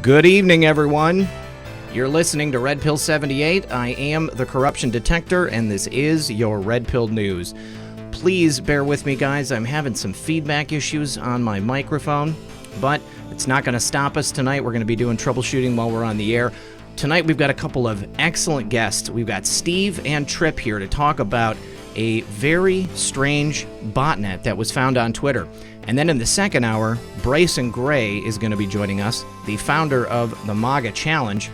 Good evening, everyone. You're listening to Red Pill 78. I am the Corruption Detector, and this is your Red Pill News. Please bear with me, guys. I'm having some feedback issues on my microphone, but it's not going to stop us tonight. We're going to be doing troubleshooting while we're on the air. Tonight, we've got a couple of excellent guests. We've got Steve and Trip here to talk about a very strange botnet that was found on Twitter. And then in the second hour, Bryson is going to be joining us, the founder of the MAGA Challenge.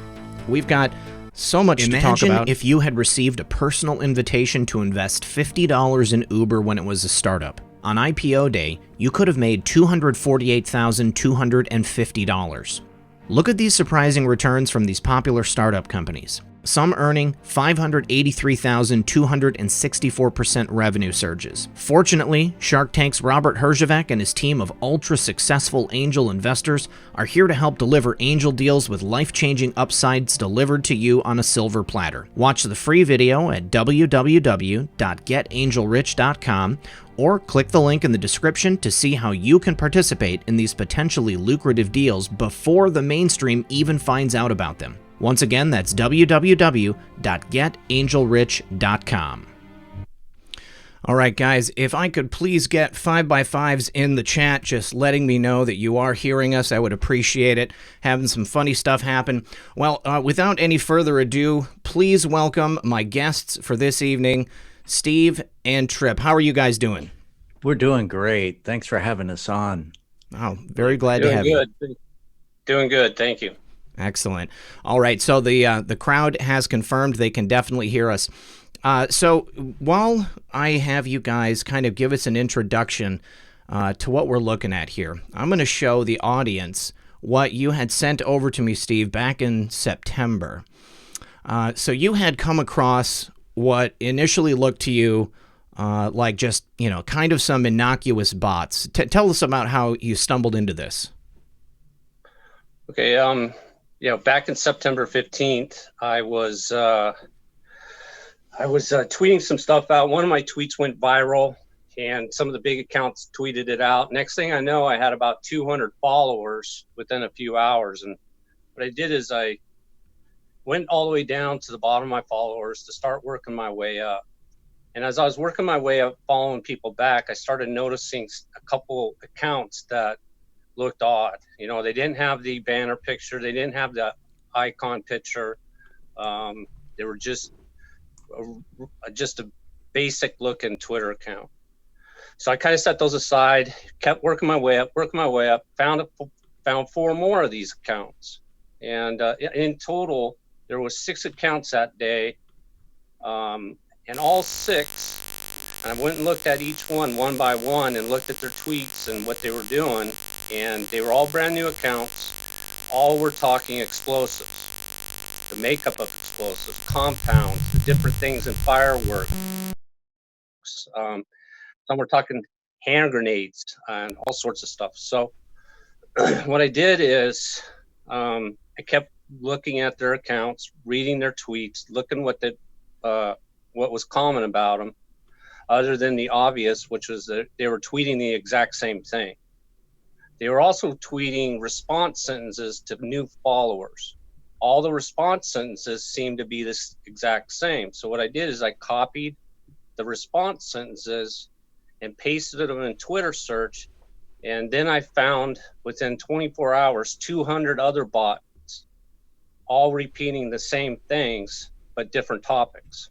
We've got so much to talk about. Imagine if you had received a personal invitation to invest $50 in Uber when it was a startup. On IPO day, you could have made $248,250. Look at these surprising returns from these popular startup companies. Some earning 583,264% revenue surges. Fortunately, Shark Tank's Robert Herjavec and his team of ultra-successful angel investors are here to help deliver angel deals with life-changing upsides delivered to you on a silver platter. Watch the free video at www.getangelrich.com or click the link in the description to see how you can participate in these potentially lucrative deals before the mainstream even finds out about them. Once again, that's www.getangelrich.com. All right, guys, if I could please get 5x5s in the chat, just letting me know that you are hearing us, I would appreciate it. Having some funny stuff happen. Well, without any further ado, please welcome my guests for this evening, Steve and Trip. How are you guys doing? We're doing great. Thanks for having us on. Oh, very glad to have you. Doing good. Thank you. Excellent. All right, so the crowd has confirmed they can definitely hear us. So while I have you guys kind of give us an introduction to what we're looking at here, I'm going to show the audience what you had sent over to me, Steve, back in September. So you had come across what initially looked to you like just, kind of some innocuous bots. Tell us about how you stumbled into this. Okay, back in September 15th, I was tweeting some stuff out. One of my tweets went viral, and some of the big accounts tweeted it out. Next thing I know, I had about 200 followers within a few hours. And what I did is I went all the way down to the bottom of my followers to start working my way up. And as I was working my way up, following people back, I started noticing a couple accounts that looked odd. They didn't have the banner picture. They didn't have the icon picture. They were just a basic looking Twitter account. So I kind of set those aside, kept working my way up, found four more of these accounts. And in total, there was 6 accounts that day. And all 6, and I went and looked at each one by one and looked at their tweets and what they were doing. And they were all brand new accounts. All were talking explosives, the makeup of explosives, compounds, the different things in fireworks. Some were talking hand grenades and all sorts of stuff. So what I did is I kept looking at their accounts, reading their tweets, looking what was common about them, other than the obvious, which was that they were tweeting the exact same thing. They were also tweeting response sentences to new followers. All the response sentences seemed to be this exact same. So what I did is I copied the response sentences and pasted them in Twitter search. And then I found within 24 hours, 200 other bots, all repeating the same things, but different topics.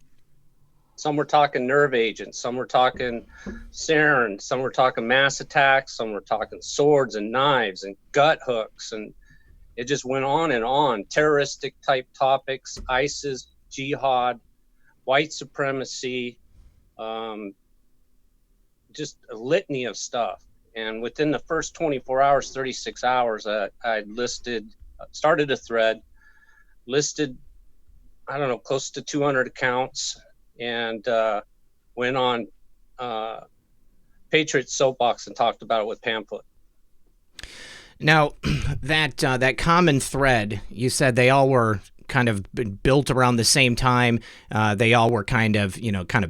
Some were talking nerve agents, some were talking sarin, some were talking mass attacks, some were talking swords and knives and gut hooks, and it just went on and on. Terroristic type topics, ISIS, jihad, white supremacy, just a litany of stuff. And within the first 24 hours, 36 hours, I started a thread, listed, close to 200 accounts, and went on Patriot Soapbox and talked about it with Pamphlet. Now, that common thread, you said they all were kind of built around the same time. They all were kind of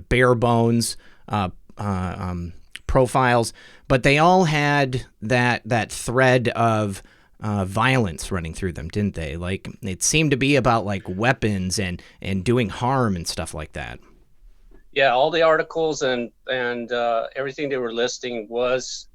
bare bones profiles, but they all had that thread of violence running through them, didn't they? Like, it seemed to be about like weapons and doing harm and stuff like that. Yeah, all the articles and everything they were listing was,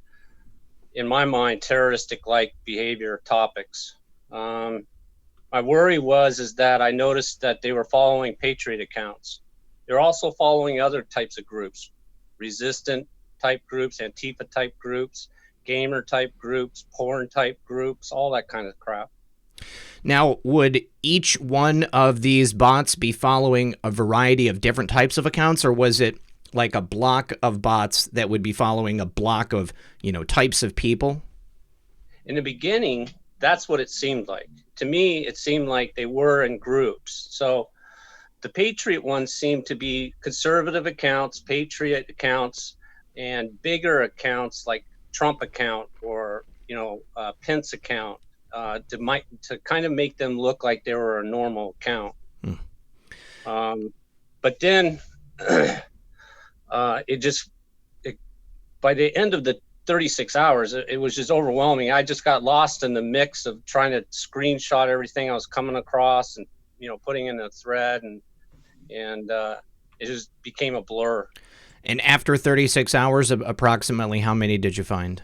in my mind, terroristic-like behavior topics. My worry is that I noticed that they were following Patriot accounts. They're also following other types of groups, resistant type groups, Antifa type groups, gamer type groups, porn type groups, all that kind of crap. Now, would each one of these bots be following a variety of different types of accounts, or was it like a block of bots that would be following a block of, types of people? In the beginning, that's what it seemed like. To me, it seemed like they were in groups. So the Patriot ones seemed to be conservative accounts, Patriot accounts, and bigger accounts like Trump account or, Pence account. To kind of make them look like they were a normal account. But then by the end of the 36 hours, it was just overwhelming. I just got lost in the mix of trying to screenshot everything I was coming across and, putting in a thread, and it just became a blur. And after 36 hours, approximately how many did you find?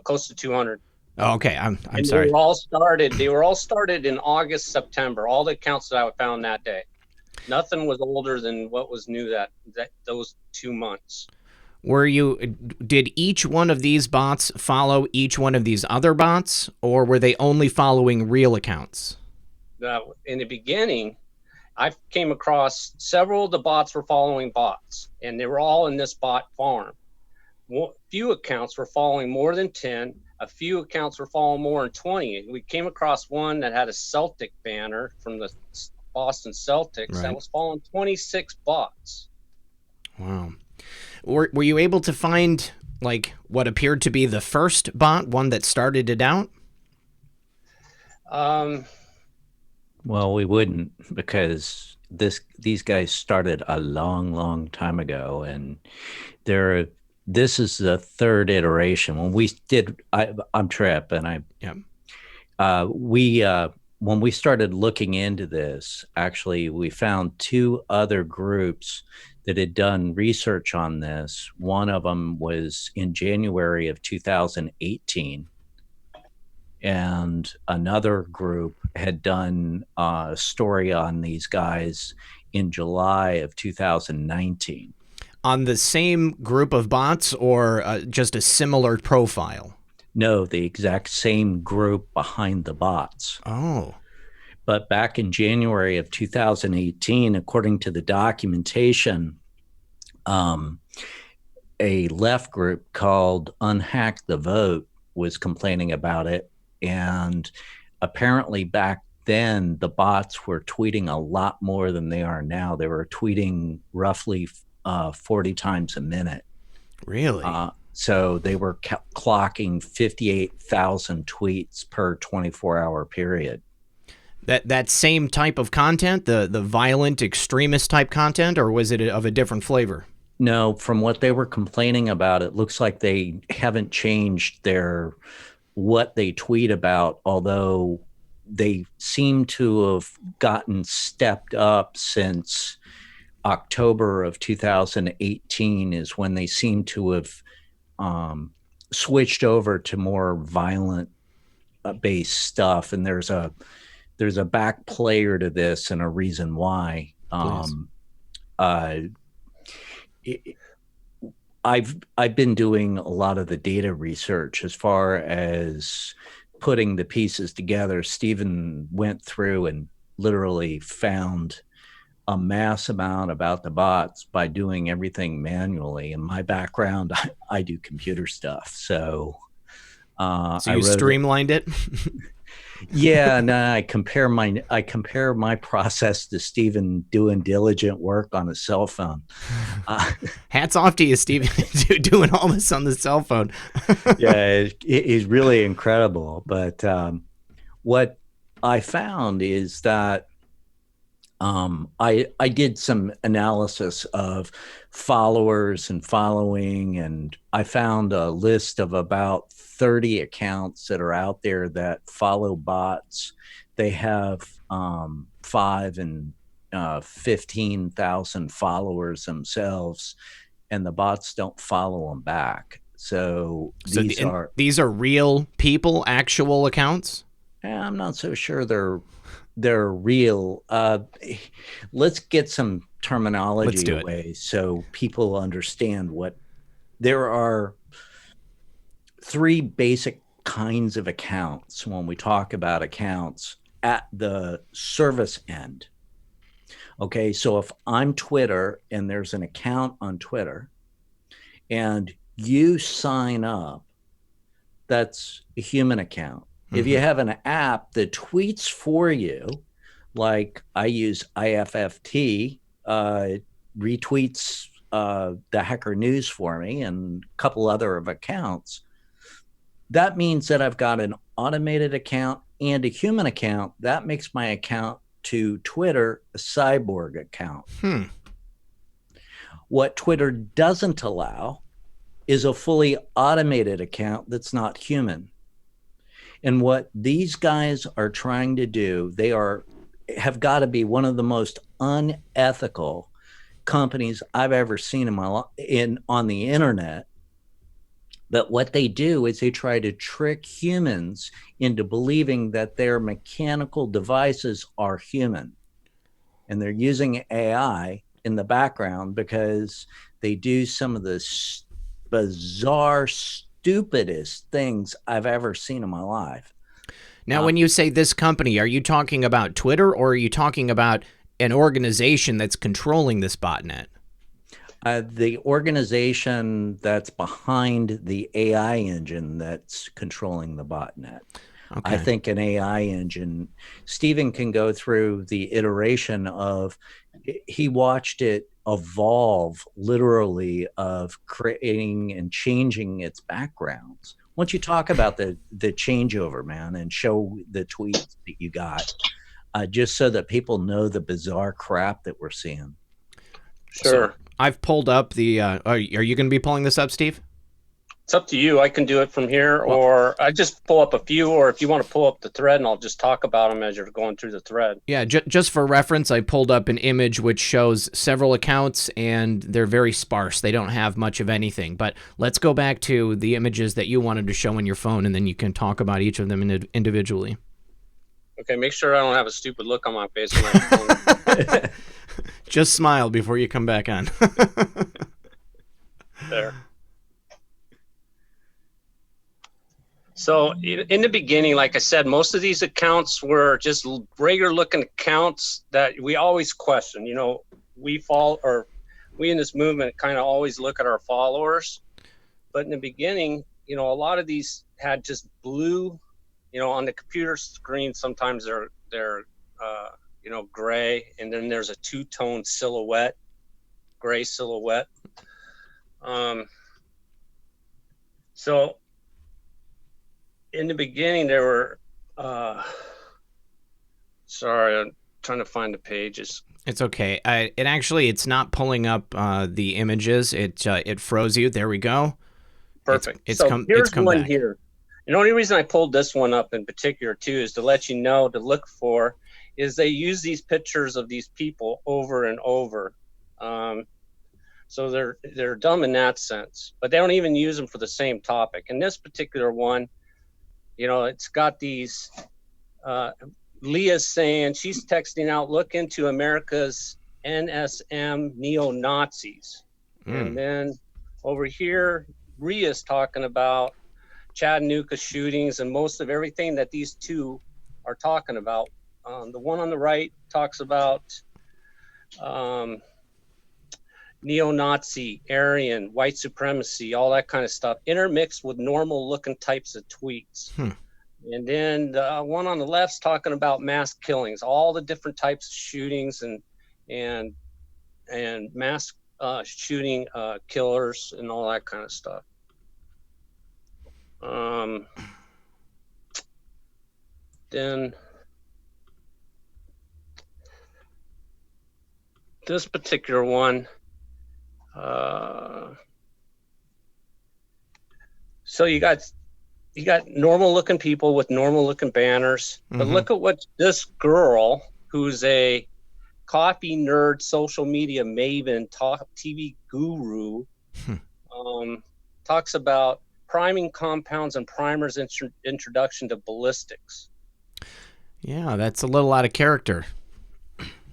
Close to 200. Oh, okay, I'm sorry. They were all started in August, September. All the accounts that I found that day. Nothing was older than what was new that those 2 months. Did each one of these bots follow each one of these other bots, or were they only following real accounts? In the beginning, I came across several of the bots were following bots, and they were all in this bot farm. Few accounts were following more than 10. A few accounts were following more than 20. We came across one that had a Celtic banner from the Boston Celtics that was following 26 bots. Wow. Were you able to find like what appeared to be the first bot, one that started it out? Well, we wouldn't, because these guys started a long time ago, and this is the third iteration. When we did, I'm Trip, and when we started looking into this, actually, we found two other groups that had done research on this. One of them was in January of 2018, and another group had done a story on these guys in July of 2019. On the same group of bots, or just a similar profile? No, the exact same group behind the bots. Oh. But back in January of 2018, according to the documentation, a left group called Unhack the Vote was complaining about it. And apparently back then, the bots were tweeting a lot more than they are now. They were tweeting roughly 40 times a minute. Really? So they were clocking 58,000 tweets per 24-hour period. That same type of content, the violent extremist type content, or was it of a different flavor? No, from what they were complaining about, it looks like they haven't changed what they tweet about, although they seem to have gotten stepped up since October of 2018 is when they seem to have switched over to more violent based stuff. And there's a back player to this and a reason why. I've been doing a lot of the data research as far as putting the pieces together. Stephen went through and literally found a mass amount about the bots by doing everything manually. In my background, I do computer stuff. So you streamlined it? Yeah, no, I compare my process to Stephen doing diligent work on a cell phone. Hats off to you, Stephen, doing all this on the cell phone. Yeah, it is really incredible. But what I found is that I did some analysis of followers and following, and I found a list of about 30 accounts that are out there that follow bots. They have 5 and 15,000 followers themselves, and the bots don't follow them back. So these are real people, actual accounts? I'm not so sure they're real. Let's get some terminology away so people understand what there are. 3 basic kinds of accounts when we talk about accounts at the service end. Okay, so if I'm Twitter and there's an account on Twitter and you sign up, that's a human account. If you have an app that tweets for you, like I use IFFT, retweets the Hacker News for me and a couple other of accounts, that means that I've got an automated account and a human account. That makes my account to Twitter a cyborg account. What Twitter doesn't allow is a fully automated account that's not human. And what these guys are trying to do, they have got to be one of the most unethical companies I've ever seen on the internet. But what they do is they try to trick humans into believing that their mechanical devices are human. And they're using AI in the background because they do some of the bizarre, stupidest things I've ever seen in my life. Now, when you say this company, are you talking about Twitter, or are you talking about an organization that's controlling this botnet? The organization that's behind the AI engine that's controlling the botnet. Okay. I think an AI engine, Stephen can go through the iteration of, he watched it evolve literally of creating and changing its backgrounds. Once you talk about the changeover, man, and show the tweets that you got, just so that people know the bizarre crap that we're seeing. Sure. So I've pulled up the, are you going to be pulling this up, Steve? It's up to you. I can do it from here, or I just pull up a few, or if you want to pull up the thread and I'll just talk about them as you're going through the thread. Yeah, just for reference, I pulled up an image which shows several accounts, and they're very sparse. They don't have much of anything. But let's go back to the images that you wanted to show on your phone, and then you can talk about each of them individually. Okay, make sure I don't have a stupid look on my face when I phone. Just smile before you come back on. There. So in the beginning, like I said, most of these accounts were just regular looking accounts that we always question. You know, we in this movement kind of always look at our followers. But in the beginning, you know, a lot of these had just blue, you know, on the computer screen. Sometimes they're you know, gray, and then there's a two-tone silhouette, gray silhouette. So in the beginning, there were, sorry, I'm trying to find the pages. It's okay. It's not pulling up the images. It froze you. There we go. Perfect. Here's one back. Here. And the only reason I pulled this one up in particular too is to let you know to look for is they use these pictures of these people over and over. So they're dumb in that sense, but they don't even use them for the same topic. In this particular one, you know, it's got these, Leah's saying, she's texting out, look into America's NSM neo-Nazis. And then over here, Ria's talking about Chattanooga shootings and most of everything that these two are talking about. The one on the right talks about neo-Nazi, Aryan, white supremacy, all that kind of stuff, intermixed with normal looking types of tweets. And then the one on the left's talking about mass killings, all the different types of shootings and mass shooting killers and all that kind of stuff. Then this particular one, so you got you got normal looking people with normal looking banners, but look at what this girl, who's a coffee nerd, social media maven, TV guru, talks about priming compounds and primers introduction to ballistics. Yeah, that's a little out of character.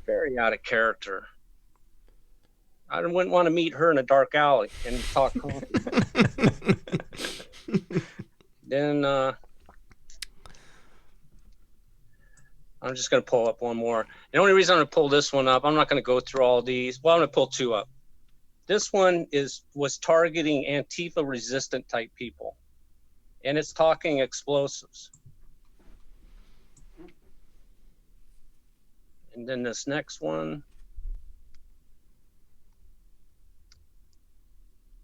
Very out of character. I wouldn't want to meet her in a dark alley and talk coffee. Then I'm just going to pull up one more. The only reason I'm going to pull this one up, I'm not going to go through all these. Well, I'm going to pull two up. This one was targeting Antifa resistant type people, and it's talking explosives. And then this next one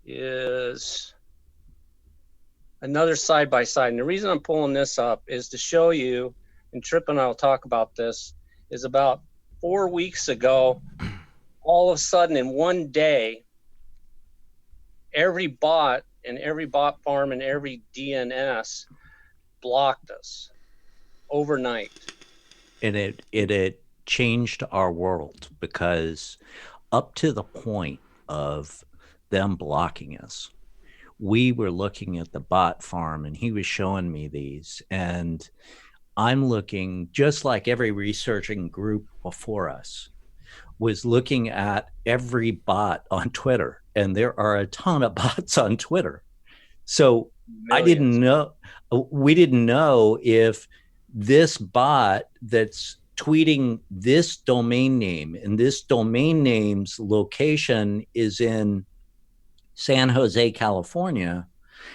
is another side by side. And the reason I'm pulling this up is to show you, and Tripp and I will talk about this, is about 4 weeks ago, all of a sudden in one day, every bot and every bot farm and every DNS blocked us overnight. And it changed our world, because up to the point of them blocking us, we were looking at the bot farm, and he was showing me these, and I'm looking, just like every researching group before us was looking at every bot on Twitter, and there are a ton of bots on Twitter. So millions. We didn't know if this bot that's tweeting this domain name, and this domain name's location is in San Jose, California,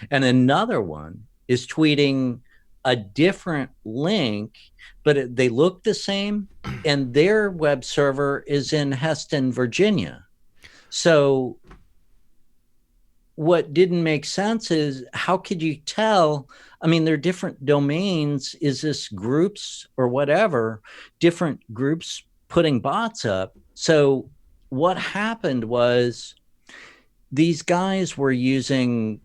and another one is tweeting a different link, but they look the same, and their web server is in Heston, Virginia. So what didn't make sense is, how could you tell? I mean, they're different domains. Is this groups or whatever, different groups putting bots up? So what happened was, these guys were using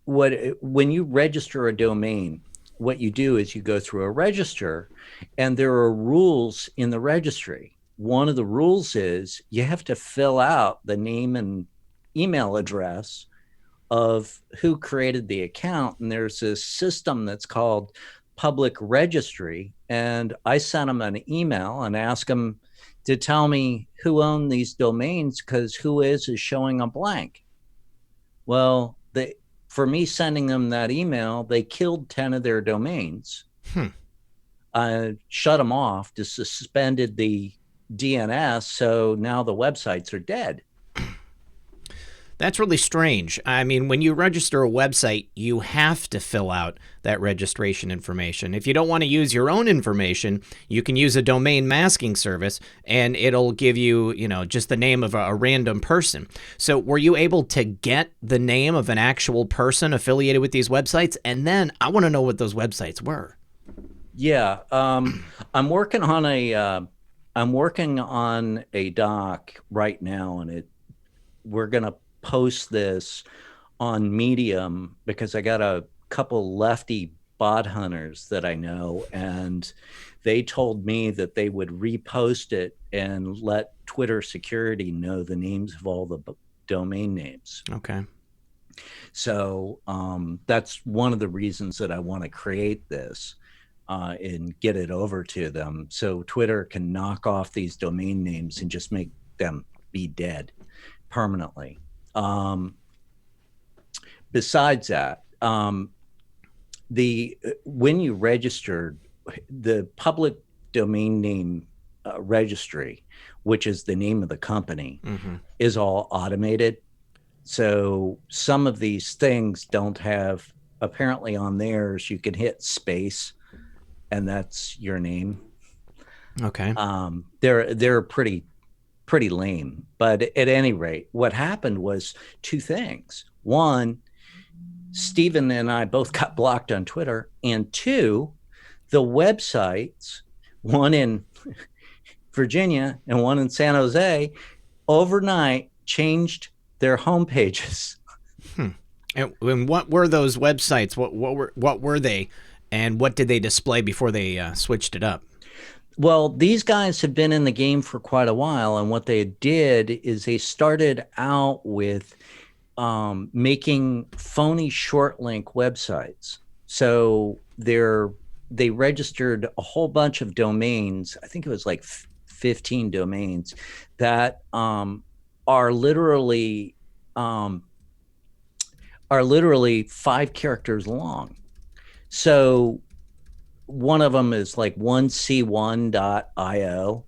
when you register a domain, what you do is you go through a register, and there are rules in the registry. One of the rules is you have to fill out the name and email address of who created the account. And there's this system that's called public registry. And I sent them an email and asked them to tell me who owned these domains, because who is showing a blank. Well, for me sending them that email, they killed 10 of their domains, shut them off, just suspended the DNS. So now the websites are dead. That's really strange. I mean, when you register a website, you have to fill out that registration information. If you don't want to use your own information, you can use a domain masking service, and it'll give you, just the name of a random person. So were you able to get the name of an actual person affiliated with these websites? And then I want to know what those websites were. Yeah. I'm working on a doc right now, and we're going to post this on Medium, because I got a couple lefty bot hunters that I know, and they told me that they would repost it and let Twitter security know the names of all the domain names. Okay. So that's one of the reasons that I want to create this and get it over to them, so Twitter can knock off these domain names and just make them be dead permanently. Besides that, when you registered, the public domain name registry, which is the name of the company, is all automated. So some of these things don't have, apparently on theirs, you can hit space, and that's your name. Okay. They're pretty lame. But at any rate, what happened was two things. One, Stephen and I both got blocked on Twitter. And two, the websites, one in Virginia and one in San Jose, overnight changed their homepages. And what were those websites? What were they, and what did they display before they switched it up? Well, these guys have been in the game for quite a while, and what they did is they started out with making phony short link websites. So they registered a whole bunch of domains. I think it was like 15 domains that are literally 5 characters long. So one of them is like 1c1.io.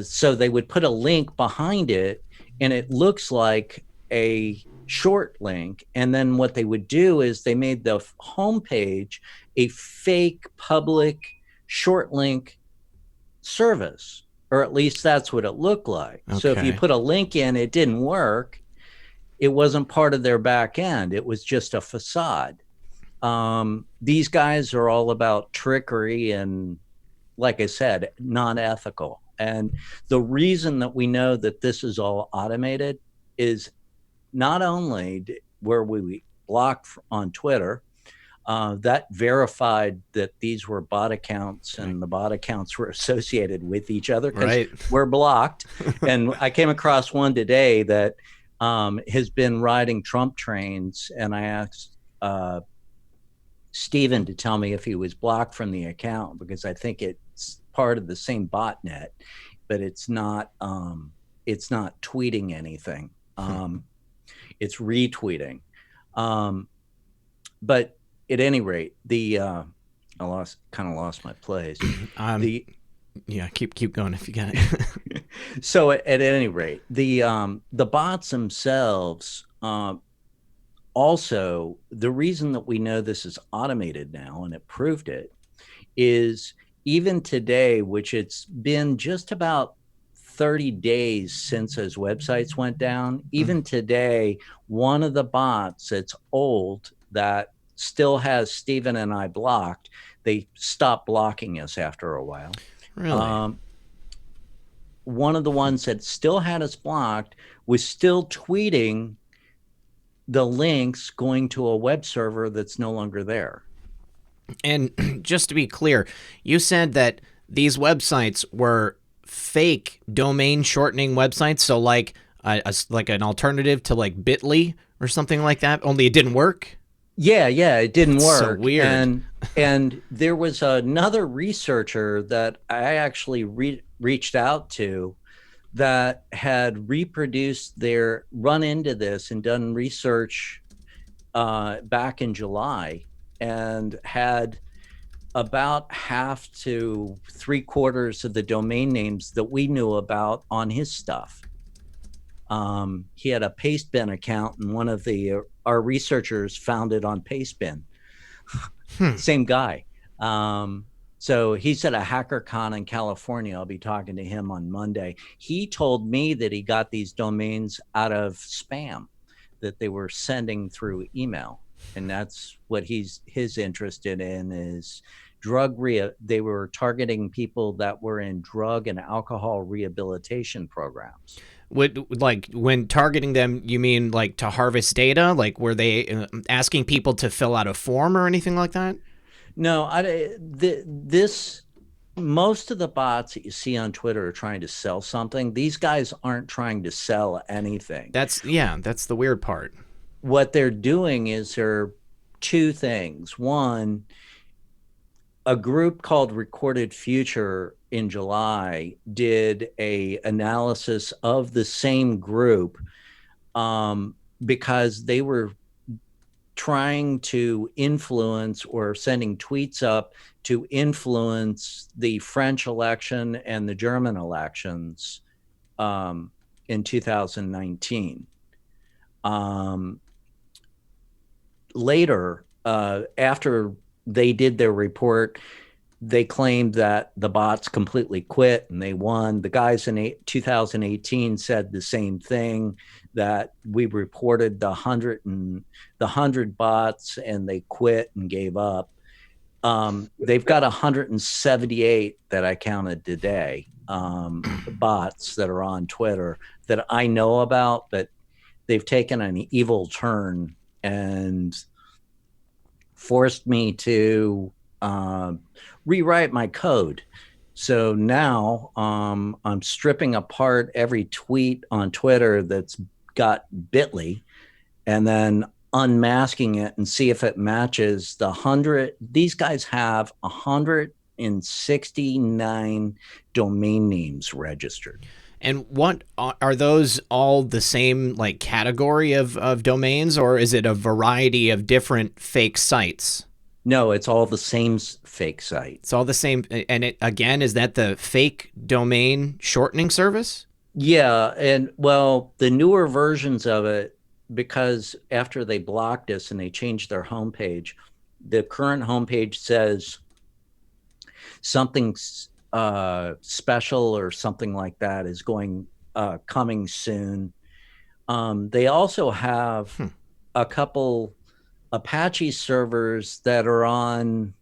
So they would put a link behind it, and it looks like a short link. And then what they would do is they made the homepage a fake public short link service, or at least that's what it looked like. Okay. So if you put a link in, it didn't work. It wasn't part of their back end. It was just a facade. These guys are all about trickery and, like I said, non-ethical. And the reason that we know that this is all automated is not only were we blocked on Twitter, that verified that these were bot accounts, and the bot accounts were associated with each other because we're blocked. And I came across one today that has been riding Trump trains, and I asked Steven to tell me if he was blocked from the account, because I think it's part of the same botnet, but it's not tweeting anything. It's retweeting. But at any rate, I lost my place. Yeah, keep going if you got it. So at any rate, the bots themselves, also, the reason that we know this is automated now, and it proved it, is even today, which it's been just about 30 days since those websites went down, even today, one of the bots that's old that still has Steven and I blocked, they stopped blocking us after a while. Really? One of the ones that still had us blocked was still tweeting the links going to a web server that's no longer there. And just to be clear, you said that these websites were fake domain shortening websites, so like an alternative to like Bitly or something like that, only it didn't work? Yeah, it didn't work. So weird. And there was another researcher that I actually reached out to that had run into this and done research back in July, and had about half to 3/4 of the domain names that we knew about on his stuff. He had a Pastebin account, and one of our researchers found it on Pastebin. Same guy. So he's at a HackerCon in California. I'll be talking to him on Monday. He told me that he got these domains out of spam that they were sending through email. And that's what he's interested in, is they were targeting people that were in drug and alcohol rehabilitation programs. Like when targeting them, you mean like to harvest data? Like were they asking people to fill out a form or anything like that? No, most of the bots that you see on Twitter are trying to sell something. These guys aren't trying to sell anything. That's the weird part. What they're doing is there are two things. One, a group called Recorded Future in July did a analysis of the same group because they were trying to influence, or sending tweets up to influence, the French election and the German elections in 2019. Later, after they did their report, they claimed that the bots completely quit and they won. The guys in 2018 said the same thing, that we reported the 100 bots and they quit and gave up. They've got 178 that I counted today, bots that are on Twitter that I know about, but they've taken an evil turn and forced me to rewrite my code. So now I'm stripping apart every tweet on Twitter that's got Bitly, and then unmasking it and see if it matches the 100. These guys have 169 domain names registered. And what are those all the same like category of domains, or is it a variety of different fake sites? No, it's all the same fake site. It's all the same. And it, again, is that the fake domain shortening service? Yeah. And well, the newer versions of it, because after they blocked us and they changed their homepage, the current homepage says something special or something like that is coming soon. They also have a couple Apache servers that are on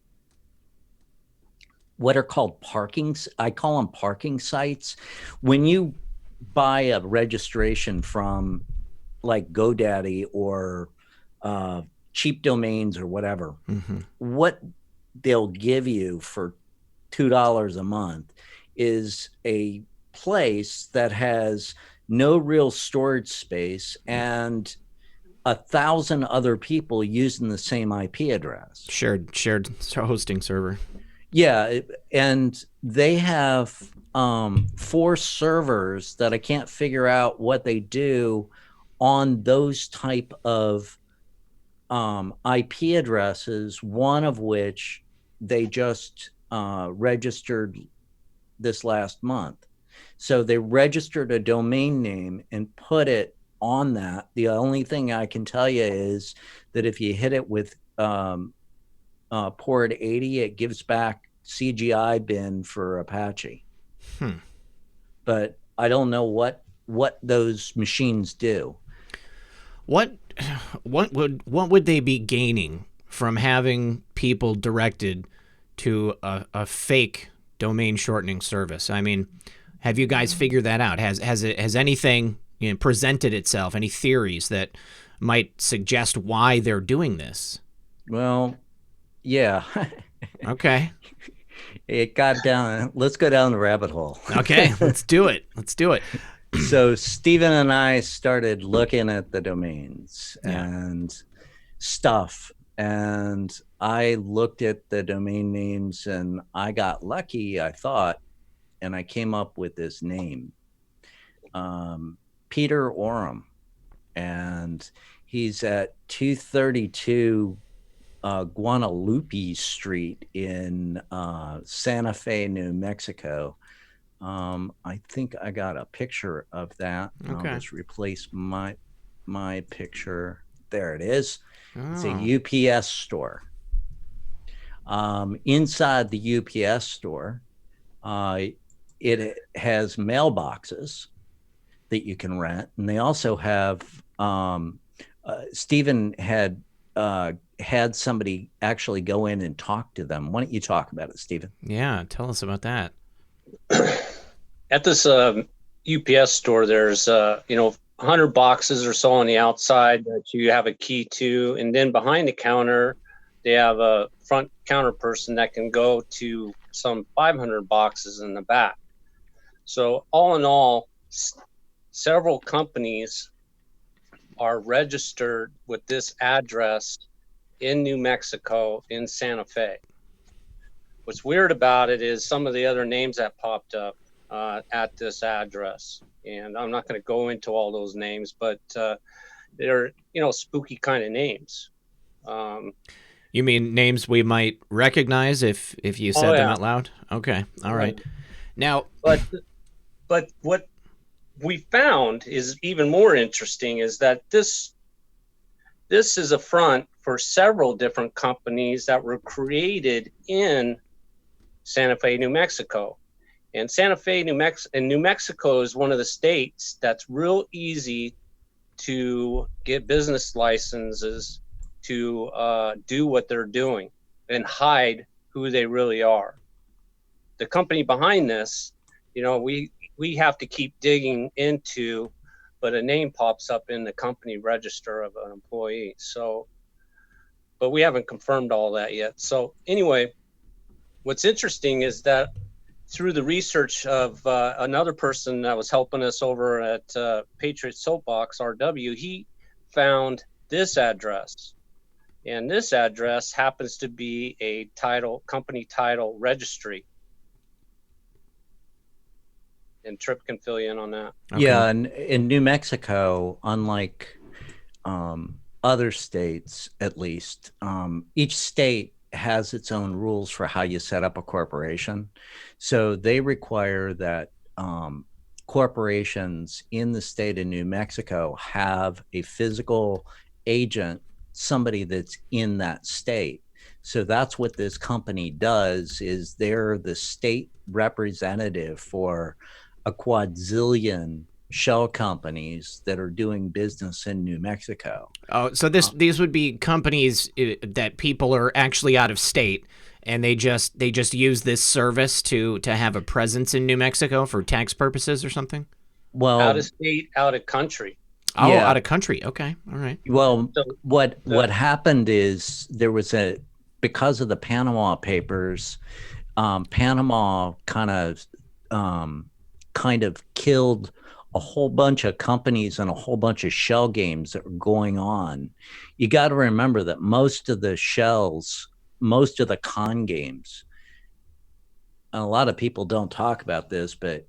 what are called I call them parking sites. When you buy a registration from like GoDaddy or cheap domains or whatever, what they'll give you for $2 a month is a place that has no real storage space and 1,000 other people using the same IP address. Shared hosting server. Yeah, and they have 4 servers that I can't figure out what they do on those type of IP addresses, one of which they just registered this last month. So they registered a domain name and put it on that. The only thing I can tell you is that if you hit it with port 80, it gives back CGI bin for Apache. But I don't know what those machines do. What would they be gaining from having people directed to a fake domain shortening service? I mean, have you guys figured that out? Has anything presented itself? Any theories that might suggest why they're doing this? Well, yeah. Okay. It got down. Let's go down the rabbit hole. Okay, let's do it. So Stephen and I started looking at the domains and stuff. And I looked at the domain names and I got lucky, I thought, and I came up with this name, Peter Oram. And he's at 232 Guadalupe Street in Santa Fe, New Mexico. I think I got a picture of that. Okay. I'll just replace my picture. There it is. Oh. It's a UPS store. Inside the UPS store, it has mailboxes that you can rent, and they also have. Stephen had somebody actually go in and talk to them. Why don't you talk about it, Stephen? Yeah, tell us about that. At this UPS store, there's 100 boxes or so on the outside that you have a key to, and then behind the counter, they have a front counter person that can go to some 500 boxes in the back. So all in all, several companies are registered with this address in New Mexico, in Santa Fe. What's weird about it is some of the other names that popped up at this address. And I'm not going to go into all those names, but they're, spooky kind of names. You mean names we might recognize if you said them out loud? Okay. All right. Now, but what we found is even more interesting is that this is a front for several different companies that were created in Santa Fe, New Mexico. And Santa Fe, New Mexico is one of the states that's real easy to get business licenses to do what they're doing and hide who they really are. The company behind this, we have to keep digging into but a name pops up in the company register of an employee. So, but we haven't confirmed all that yet. So anyway, what's interesting is that through the research of another person that was helping us over at Patriot Soapbox, RW, he found this address. And this address happens to be a company title registry. And Tripp can fill you in on that. Okay. Yeah, and in New Mexico, unlike other states, at least, each state has its own rules for how you set up a corporation. So they require that corporations in the state of New Mexico have a physical agent, somebody that's in that state. So that's what this company does, is they're the state representative for a quadrillion shell companies that are doing business in New Mexico. Oh, so these would be companies that people are actually out of state, and they just use this service to have a presence in New Mexico for tax purposes or something? Well, out of state, out of country. Oh, yeah. Out of country. Okay, all right. Well, so, what happened is there was because of the Panama Papers, Panama kind of killed a whole bunch of companies and a whole bunch of shell games that were going on. You got to remember that most of the con games, and a lot of people don't talk about this, but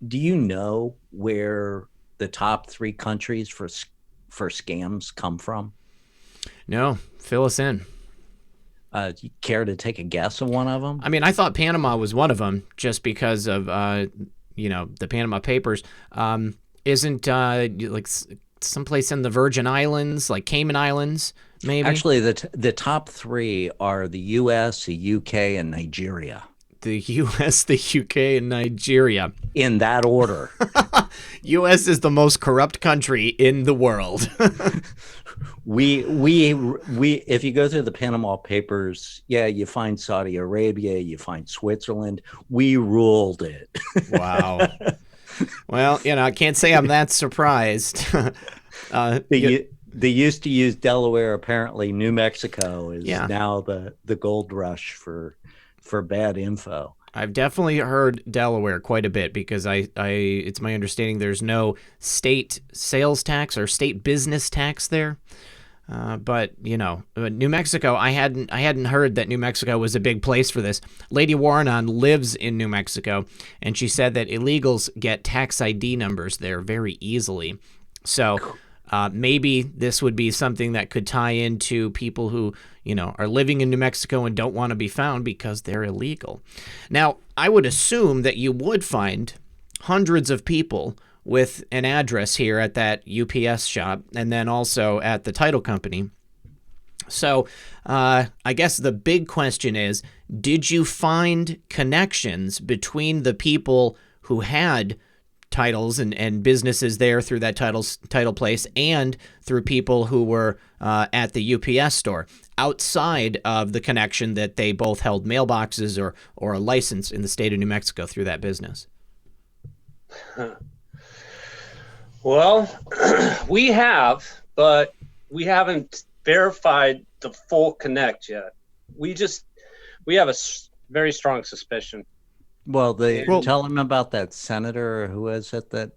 do you know where the top 3 countries for scams come from? No, fill us in. You care to take a guess of one of them? I mean, I thought Panama was one of them just because of the Panama Papers. Isn't like someplace in the Virgin Islands, like Cayman Islands, maybe? Actually, the top 3 are the U.S., the U.K., and Nigeria. The U.S., the U.K., and Nigeria. In that order. U.S. is the most corrupt country in the world. We if you go through the Panama Papers, yeah, you find Saudi Arabia, you find Switzerland. We ruled it. Wow. Well, I can't say I'm that surprised. They used to use Delaware. Apparently, New Mexico is now the gold rush for bad info. I've definitely heard Delaware quite a bit because it's my understanding there's no state sales tax or state business tax there. But New Mexico, I hadn't heard that New Mexico was a big place for this. Lady Warrenon lives in New Mexico, and she said that illegals get tax ID numbers there very easily. So maybe this would be something that could tie into people who are living in New Mexico and don't want to be found because they're illegal. Now, I would assume that you would find hundreds of people with an address here at that UPS shop and then also at the title company. So I guess the big question is, did you find connections between the people who had titles and businesses there through that title place and through people who were at the UPS store, outside of the connection that they both held mailboxes or a license in the state of New Mexico through that business? Well, we have, but we haven't verified the full connect yet. We have a very strong suspicion. Well, tell them about that senator who was at that.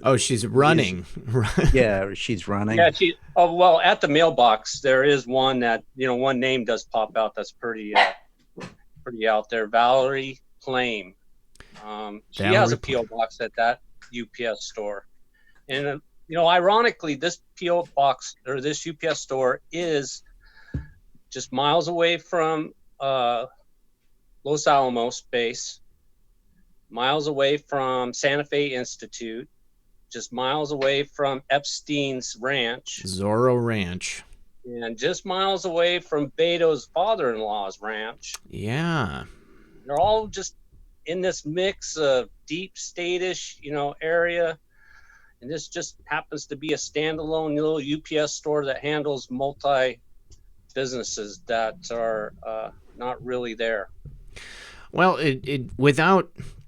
Oh, she's running. Yeah, she's running. Yeah, at the mailbox there is one that one name does pop out that's pretty out there. Valerie Plame. She has a PO box at that UPS store, and ironically, this PO box or this UPS store is just miles away from Los Alamos base, miles away from Santa Fe Institute, just miles away from Epstein's ranch, Zorro Ranch, and just miles away from Beto's father-in-law's ranch. Yeah. They're all just in this mix of deep state-ish, area. And this just happens to be a standalone little UPS store that handles multi-businesses that are not really there. Well,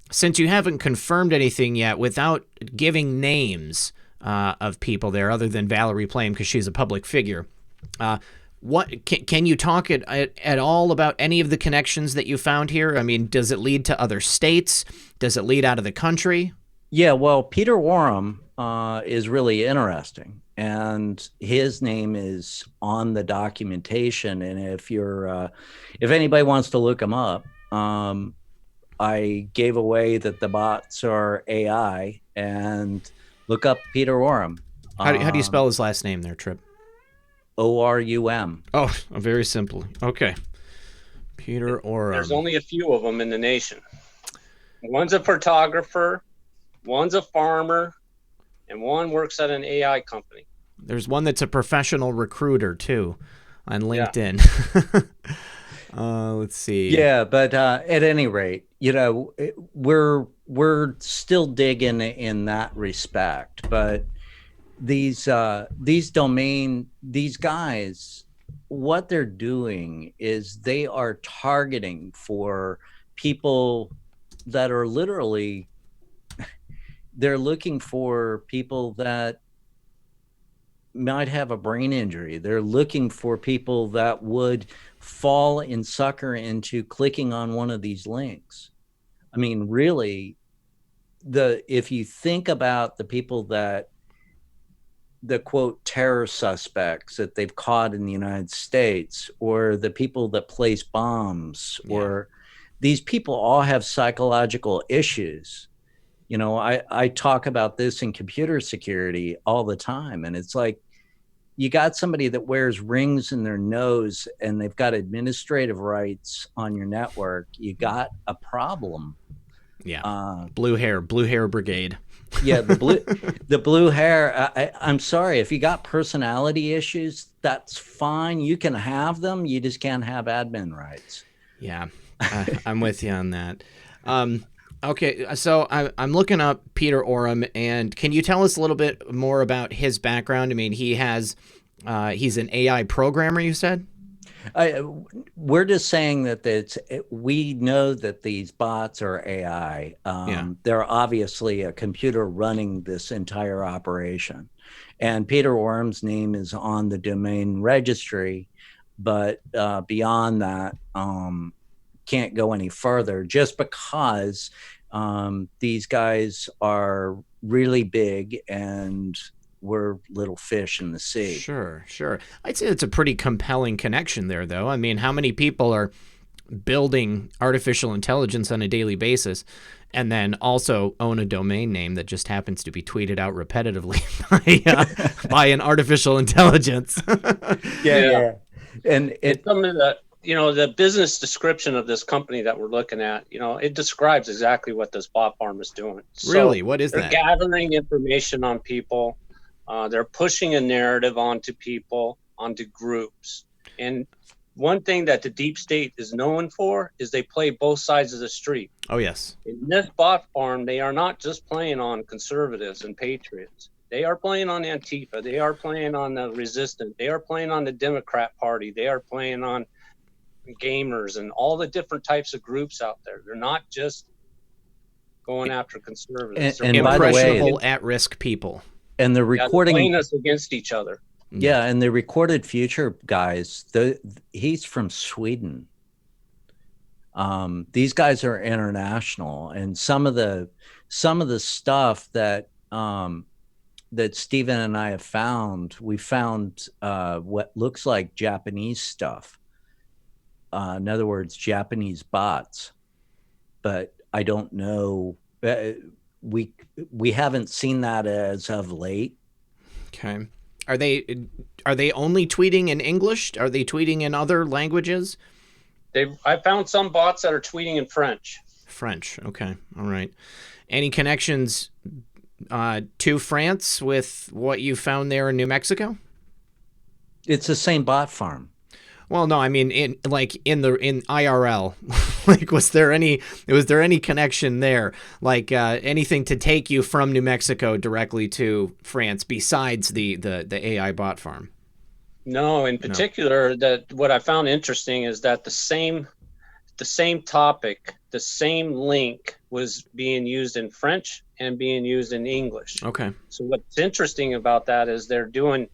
since you haven't confirmed anything yet, without giving names, of people there, other than Valerie Plame, because she's a public figure. What can you talk at all about any of the connections that you found here? I mean, does it lead to other states? Does it lead out of the country? Yeah, well, Peter Warham is really interesting, and his name is on the documentation. And if anybody wants to look him up, I gave away that the bots are AI, and look up Peter Warham. How do you spell his last name there, Trip? ORUM. Oh, very simple. Okay. Peter Oram. There's only a few of them in the nation. One's a photographer, one's a farmer, and one works at an AI company. There's one that's a professional recruiter, too, on LinkedIn. Yeah. Let's see. Yeah, but at any rate, we're still digging in that respect. But these guys, what they're doing is they are targeting for people that are literally, they're looking for people that might have a brain injury. They're looking for people that would fall in sucker into clicking on one of these links. I mean, really, if you think about the people that the quote terror suspects that they've caught in the United States, or the people that place bombs, or these people all have psychological issues. I talk about this in computer security all the time, and it's like, you got somebody that wears rings in their nose and they've got administrative rights on your network. You got a problem. Yeah. Blue hair brigade. Yeah. The blue hair. I'm sorry. If you got personality issues, that's fine. You can have them. You just can't have admin rights. Yeah. I'm with you on that. Okay, so I'm looking up Peter Oram, and can you tell us a little bit more about his background? I mean, he's an AI programmer, you said? We're just saying that we know that these bots are AI. They're obviously a computer running this entire operation. And Peter Oram's name is on the domain registry, but beyond that, can't go any further, just because these guys are really big and we're little fish in the sea. Sure. I'd say it's a pretty compelling connection there, though. I mean, how many people are building artificial intelligence on a daily basis and then also own a domain name that just happens to be tweeted out repetitively by an artificial intelligence? Yeah. And it's something that, the business description of this company that we're looking at, it describes exactly what this bot farm is doing. Really? What is that? They're gathering information on people. They're pushing a narrative onto people, onto groups. And one thing that the deep state is known for is they play both sides of the street. Oh, yes. In this bot farm, they are not just playing on conservatives and patriots. They are playing on Antifa. They are playing on the resistant. They are playing on the Democrat Party. They are playing on gamers and all the different types of groups out there. They're not just going after conservatives. And by the way, impressionable, at-risk people. And the recording, playing us against each other. Yeah, and the recorded future guys, he's from Sweden. These guys are international, and some of the stuff that that Stephen and I have found, we found what looks like Japanese stuff. In other words, Japanese bots, but I don't know. We haven't seen that as of late. Okay. Are they only tweeting in English? Are they tweeting in other languages? I found some bots that are tweeting in French. French. Okay. All right. Any connections to France with what you found there in New Mexico? It's the same bot farm. Well, no, I mean in IRL, like was there any connection there, like anything to take you from New Mexico directly to France besides the AI bot farm? No, in particular, that what I found interesting is that the same topic, the same link was being used in French and being used in English. Okay. So what's interesting about that is they're doing,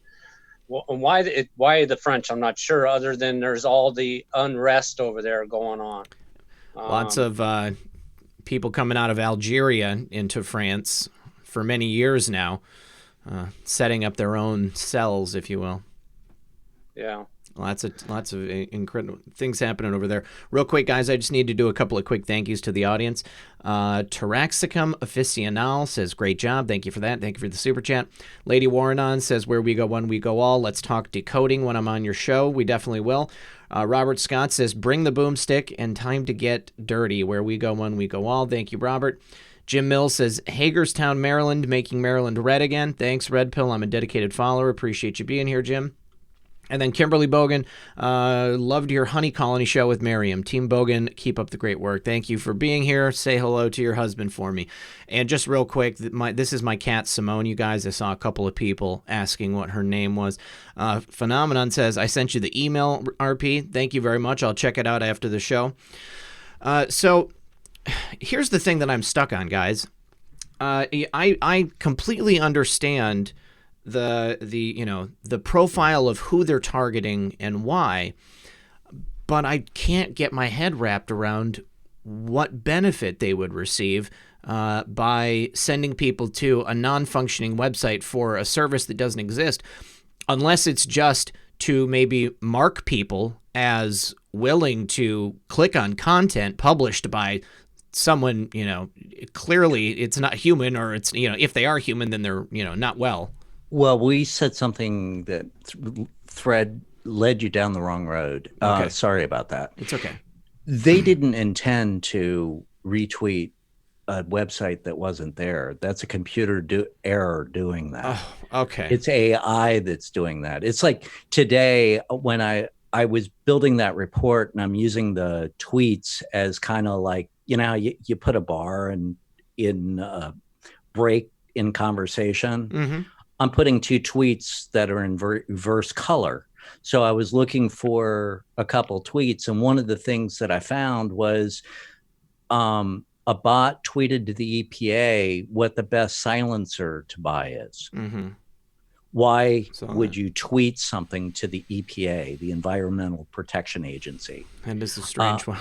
well, why the French, I'm not sure, other than there's all the unrest over there going on. Lots of people coming out of Algeria into France for many years now, setting up their own cells, if you will. Yeah. Lots of incredible things happening over there. Real quick, guys, I just need to do a couple of quick thank yous to the audience. Taraxicum Aficional says, great job. Thank you for that. Thank you for the super chat. Lady Warrenon says, where we go one, we go all. Let's talk decoding when I'm on your show. We definitely will. Robert Scott says, bring the boomstick and time to get dirty. Where we go one, we go all. Thank you, Robert. Jim Mills says, Hagerstown, Maryland, making Maryland red again. Thanks, Red Pill. I'm a dedicated follower. Appreciate you being here, Jim. And then Kimberly Bogan, loved your honey colony show with Miriam. Team Bogan, keep up the great work. Thank you for being here. Say hello to your husband for me. And just real quick, this is my cat, Simone, you guys. I saw a couple of people asking what her name was. Phenomenon says, I sent you the email, RP. Thank you very much. I'll check it out after the show. So here's the thing that I'm stuck on, guys. I completely understand the profile of who they're targeting and why, but I can't get my head wrapped around what benefit they would receive by sending people to a non-functioning website for a service that doesn't exist, unless it's just to maybe mark people as willing to click on content published by someone, clearly it's not human, or it's, if they are human, then they're, not well. Well, we said something that thread led you down the wrong road. Okay. Sorry about that. It's okay. They didn't intend to retweet a website that wasn't there. That's a computer error doing that. Oh, okay. It's AI that's doing that. It's like today when I was building that report, and I'm using the tweets as kind of like, you put a bar in a break in conversation. Mm-hmm. I'm putting two tweets that are in reverse color. So I was looking for a couple tweets, and one of the things that I found was a bot tweeted to the EPA what the best silencer to buy is. Mm-hmm. Why would you tweet something to the EPA, the Environmental Protection Agency? And this is a strange one.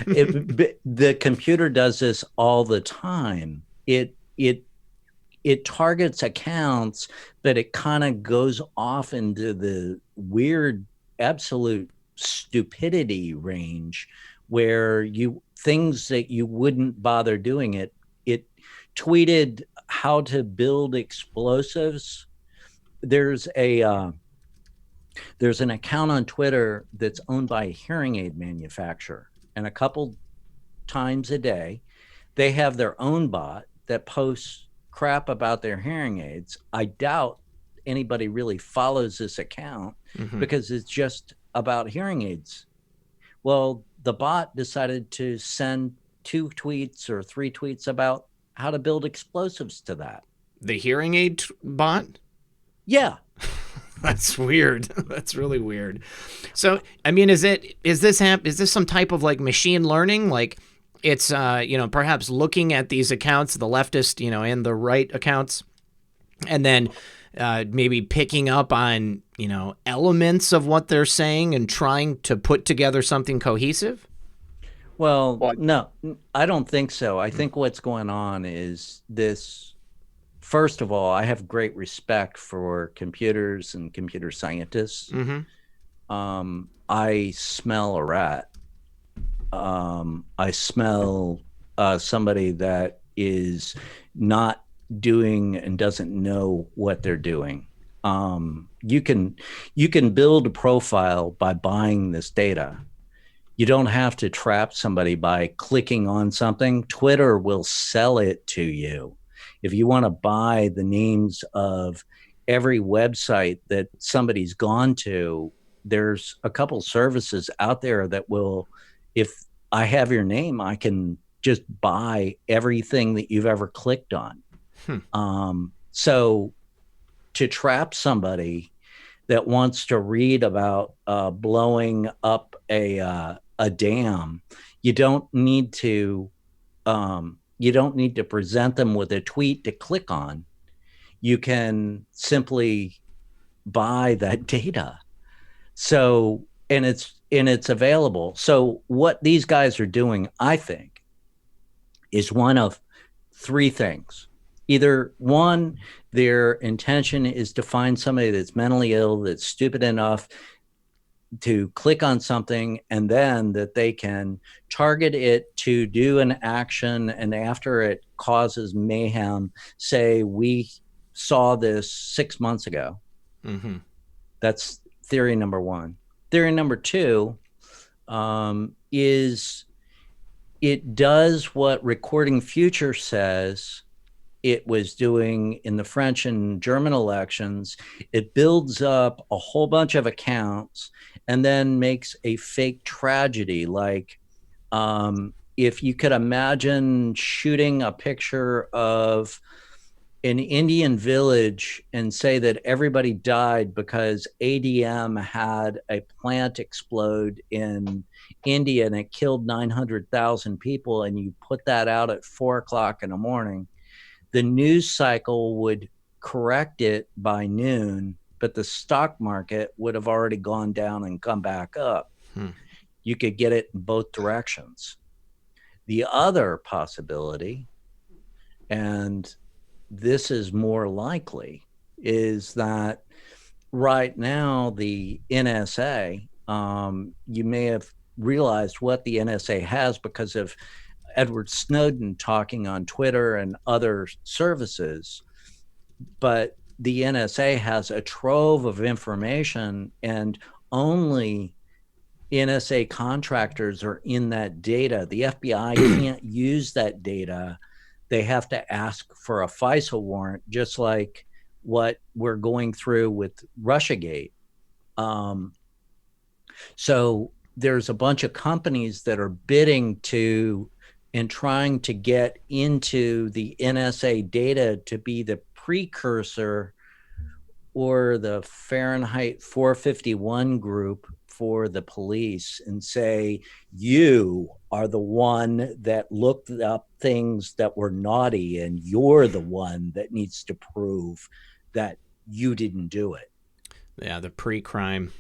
The computer does this all the time. It targets accounts, but it kind of goes off into the weird, absolute stupidity range where things that you wouldn't bother doing it. It tweeted how to build explosives. There's an account on Twitter that's owned by a hearing aid manufacturer, and a couple times a day, they have their own bot that posts crap about their hearing aids. I doubt anybody really follows this account because it's just about hearing aids. Well, the bot decided to send 2 tweets or 3 tweets about how to build explosives to that. The hearing aid bot? Yeah. That's weird. That's really weird. So, I mean, is this some type of like machine learning? Like, it's, perhaps looking at these accounts, the leftist, and the right accounts, and then maybe picking up on, elements of what they're saying and trying to put together something cohesive? Well, no, I don't think so. I think what's going on is this. First of all, I have great respect for computers and computer scientists. Mm-hmm. I smell a rat. I smell somebody that is not doing and doesn't know what they're doing. You can build a profile by buying this data. You don't have to trap somebody by clicking on something. Twitter will sell it to you. If you want to buy the names of every website that somebody's gone to, there's a couple services out there that will, if I have your name, I can just buy everything that you've ever clicked on. So to trap somebody that wants to read about blowing up a dam, you don't need to You don't need to present them with a tweet to click on. You can simply buy that data. So, and it's available. So what these guys are doing, I think, is one of three things. Either one, their intention is to find somebody that's mentally ill, that's stupid enough to click on something, and then that they can target it to do an action, and after it causes mayhem, say, we saw this 6 months ago. Mm-hmm. That's theory number one. Theory number two is it does what Recording Future says it was doing in the French and German elections. It builds up a whole bunch of accounts and then makes a fake tragedy. Like, if you could imagine shooting a picture of an Indian village and say that everybody died because ADM had a plant explode in India and it killed 900,000 people, and you put that out at 4 o'clock in the morning, the news cycle would correct it by noon, but the stock market would have already gone down and come back up. You could get it in both directions. The other possibility, and this is more likely, is that right now the NSA, you may have realized what the NSA has because of Edward Snowden talking on Twitter and other services, but the NSA has a trove of information, and only NSA contractors are in that data. The FBI can't use that data. They have to ask for a FISA warrant, just like what we're going through with Russiagate. So there's a bunch of companies that are bidding to and trying to get into the NSA data to be the precursor or the Fahrenheit 451 group for the police, and say, you are the one that looked up things that were naughty, and you're the one that needs to prove that you didn't do it. Yeah, the pre-crime.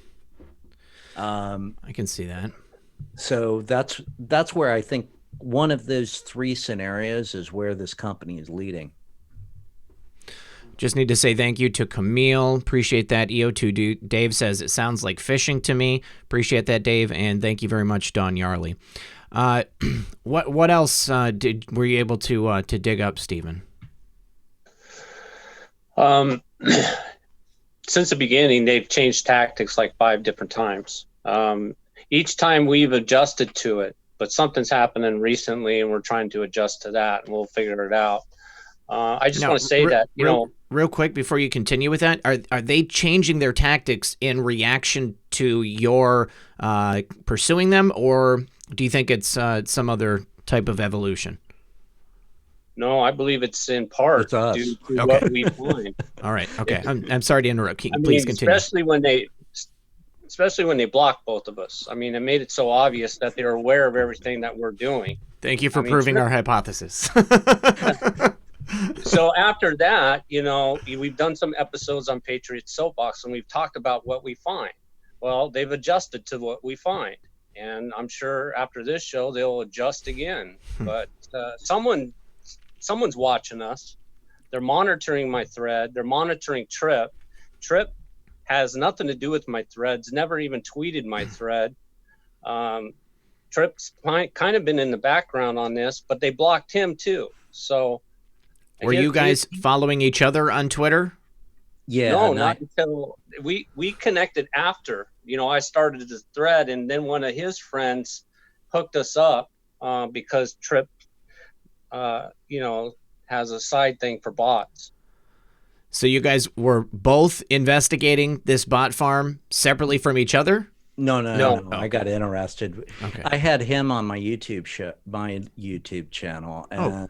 I can see that. So that's where I think one of those three scenarios is where this company is leading. Just need to say thank you to Camille. Appreciate that. EO2 Dave says it sounds like fishing to me. Appreciate that, Dave, and thank you very much, Don Yarley. What else were you able to dig up, Stephen? Since the beginning, they've changed tactics like 5 different times. Each time we've adjusted to it, but something's happening recently, and we're trying to adjust to that, and we'll figure it out. I just want to say that, real quick before you continue with that, are they changing their tactics in reaction to your pursuing them, or do you think it's some other type of evolution? No, I believe it's in part due to what we find. All right. Okay. I'm sorry to interrupt. Please continue. Especially when they blocked both of us. I mean, it made it so obvious that they're aware of everything that we're doing. Thank you for proving our hypothesis. So after that, we've done some episodes on Patriot Soapbox, and we've talked about what we find. Well, they've adjusted to what we find, and I'm sure after this show they'll adjust again. But someone's watching us. They're monitoring my thread. They're monitoring Trip. Trip has nothing to do with my threads. Never even tweeted my thread. Trip's kind of been in the background on this, but they blocked him too. So. Were you guys following each other on Twitter? Yeah. No, not until we connected after. I started the thread, and then one of his friends hooked us up because Trip, has a side thing for bots. So you guys were both investigating this bot farm separately from each other? No. Oh. I got interested. Okay. I had him on my YouTube channel, and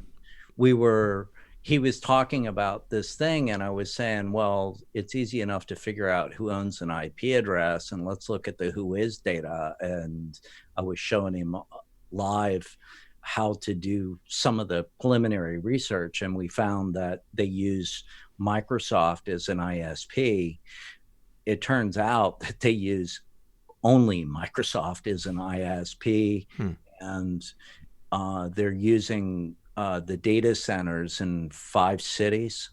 he was talking about this thing, and I was saying, well, it's easy enough to figure out who owns an IP address, and let's look at the who is data. And I was showing him live how to do some of the preliminary research, and we found that they use Microsoft as an ISP. It turns out that they use only Microsoft as an ISP, and they're using the data centers in 5 cities.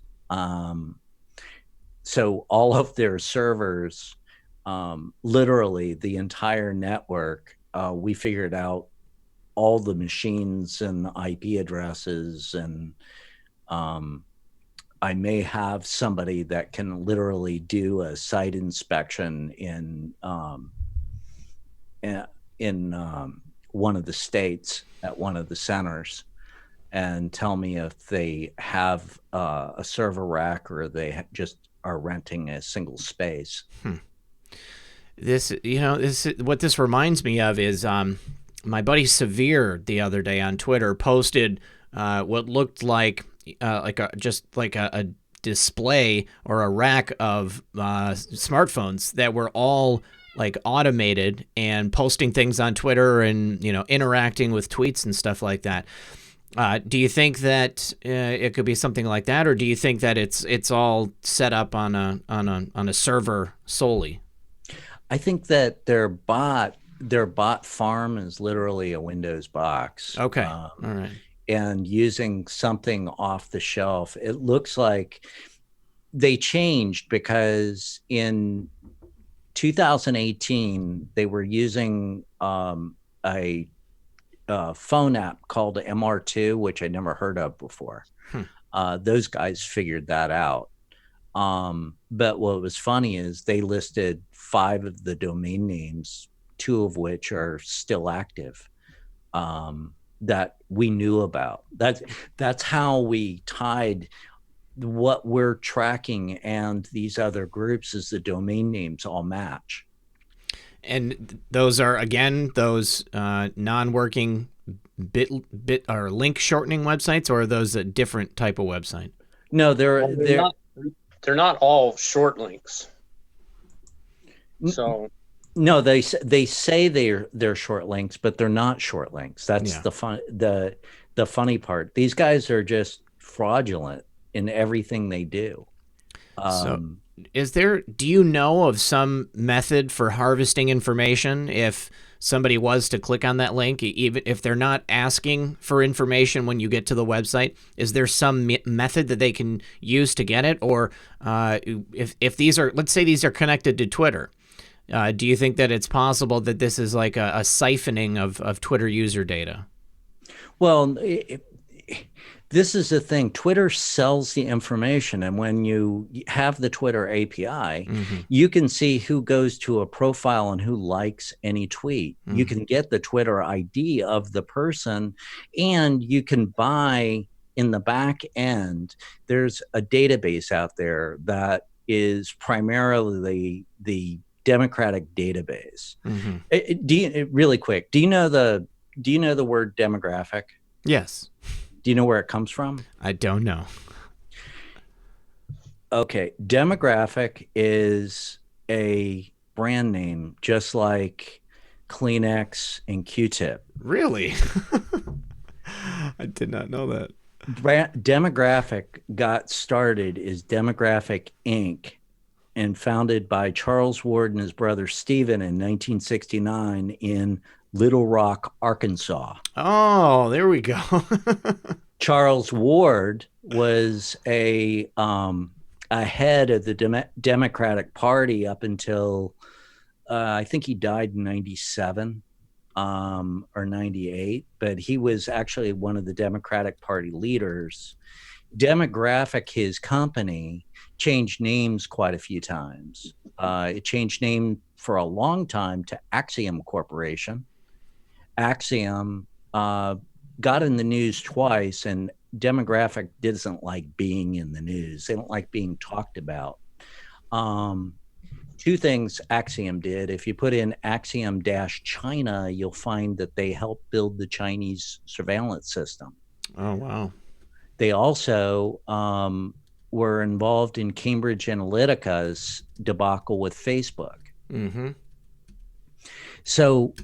So all of their servers, literally the entire network, we figured out all the machines and IP addresses, and I may have somebody that can literally do a site inspection in one of the states at one of the centers and tell me if they have a server rack or they just are renting a single space. This, what this reminds me of is my buddy Severe the other day on Twitter posted what looked like a display or a rack of smartphones that were all like automated and posting things on Twitter and interacting with tweets and stuff like that. Do you think that it could be something like that, or do you think that it's all set up on a server solely? I think that their bot farm is literally a Windows box. Okay, all right. And using something off the shelf. It looks like they changed because in 2018 they were using a phone app called MR2, which I never heard of before. Those guys figured that out. But what was funny is they listed 5 of the domain names, 2 of which are still active, that we knew about. That's how we tied what we're tracking and these other groups, is the domain names all match. And those are, again, those non-working bit or link shortening websites, or are those a different type of website? No, they're not all short links. So no, they say they're short links, but they're not short links. That's the funny part. These guys are just fraudulent in everything they do. So do you know of some method for harvesting information if somebody was to click on that link, even if they're not asking for information when you get to the website? Is there some method that they can use to get it? Or if these are, let's say these are connected to Twitter, do you think that it's possible that this is like a siphoning of Twitter user data? Well, this is the thing. Twitter sells the information, and when you have the Twitter API, you can see who goes to a profile and who likes any tweet. You can get the Twitter ID of the person, and you can buy in the back end. There's a database out there that is primarily the Democratic database. Really quick, do you know the word demographic? Yes. Do you know where it comes from? I don't know. Okay. Demographic is a brand name, just like Kleenex and Q-tip. Really? I did not know that. Demographic got started as Demographic Inc. and founded by Charles Ward and his brother Stephen in 1969 in Little Rock, Arkansas. Oh, there we go. Charles Ward was a head of the Democratic Party up until I think he died in 97 or 98, but he was actually one of the Democratic Party leaders. Demographic, his company, changed names quite a few times. It changed name for a long time to Axiom Corporation. Axiom got in the news twice, and Demographic doesn't like being in the news. They don't like being talked about. 2 things Axiom did. If you put in Axiom-China, you'll find that they helped build the Chinese surveillance system. Oh, wow. They also were involved in Cambridge Analytica's debacle with Facebook. So,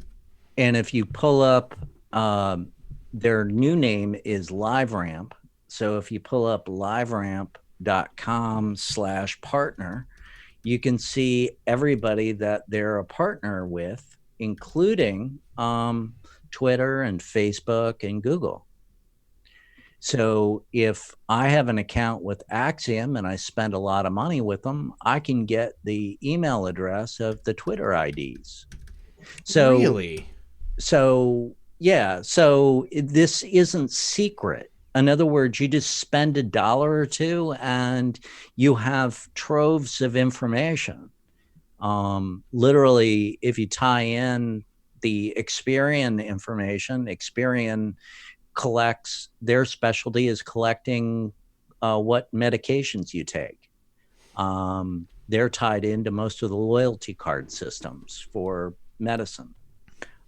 and if you pull up their new name is LiveRamp. So if you pull up liveramp.com/partner, you can see everybody that they're a partner with, including Twitter and Facebook and Google. So if I have an account with Axiom and I spend a lot of money with them, I can get the email address of the Twitter IDs. So Really? So yeah, so this isn't secret. In other words, you just spend $1 or $2 and you have troves of information. Literally, if you tie in the Experian information, Experian collects, their specialty is collecting what medications you take. They're tied into most of the loyalty card systems for medicine.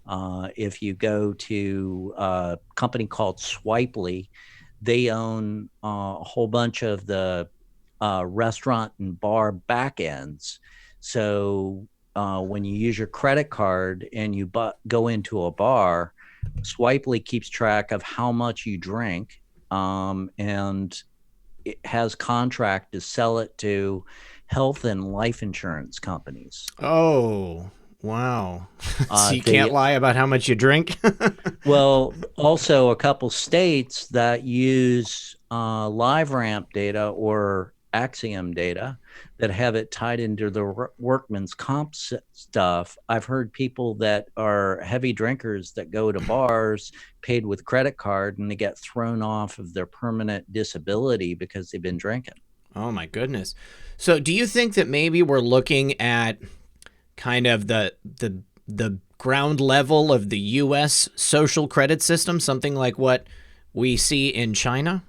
If you go to a company called Swipely, they own a whole bunch of the restaurant and bar back ends. So when you use your credit card and you go into a bar, Swipely keeps track of how much you drink, and it has contract to sell it to health and life insurance companies. Oh, wow. So you can't lie about how much you drink? Well, also a couple states that use LiveRamp data or Axiom data that have it tied into the workman's comp stuff. I've heard people that are heavy drinkers that go to bars paid with credit card and they get thrown off of their permanent disability because they've been drinking. Oh my goodness. So do you think that maybe we're looking at kind of the ground level of the US social credit system, something like what we see in China?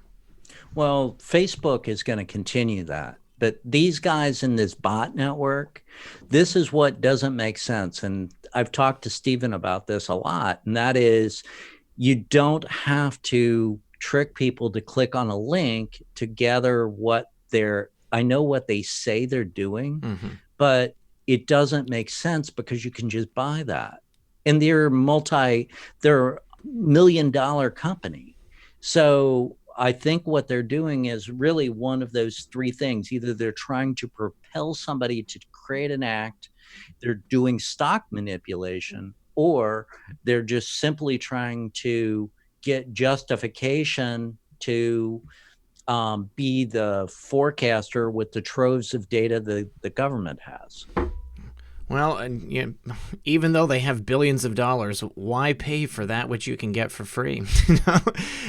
Well, Facebook is going to continue that. But these guys in this bot network, this is what doesn't make sense. And I've talked to Stephen about this a lot. And that is, you don't have to trick people to click on a link to gather what I know what they say they're doing, but it doesn't make sense because you can just buy that. And they're a $1 million company. So I think what they're doing is really one of those three things. Either they're trying to propel somebody to create an act, they're doing stock manipulation, or they're just simply trying to get justification to be the forecaster with the troves of data the government has. Well, and you know, even though they have billions of dollars, why pay for that which you can get for free?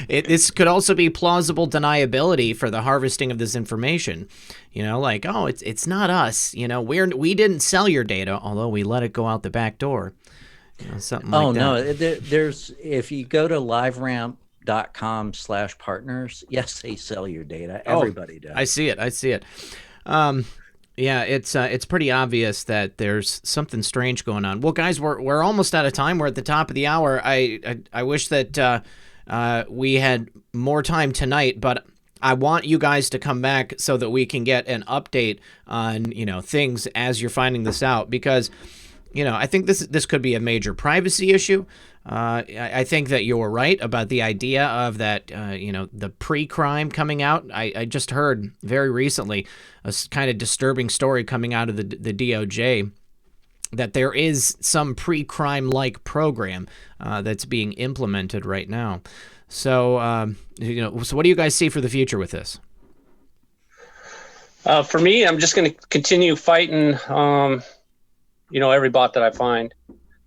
This could also be plausible deniability for the harvesting of this information. You know, like, oh, it's not us. You know, we didn't sell your data, although we let it go out the back door. You know, something like that. Oh no, there's if you go to liveramp.com/partners, yes, they sell your data. Everybody does. I see it. Yeah, it's pretty obvious that there's something strange going on. Well, guys, we're almost out of time. We're at the top of the hour. I wish that we had more time tonight, but I want you guys to come back so that we can get an update on, you know, things as you're finding this out, because, you know, I think this could be a major privacy issue. I think that you're right about the idea of that, you know, the pre-crime coming out. I just heard very recently a kind of disturbing story coming out of the DOJ that there is some pre-crime-like program that's being implemented right now. So, you know, so what do you guys see for the future with this? For me, I'm just going to continue fighting, you know, every bot that I find.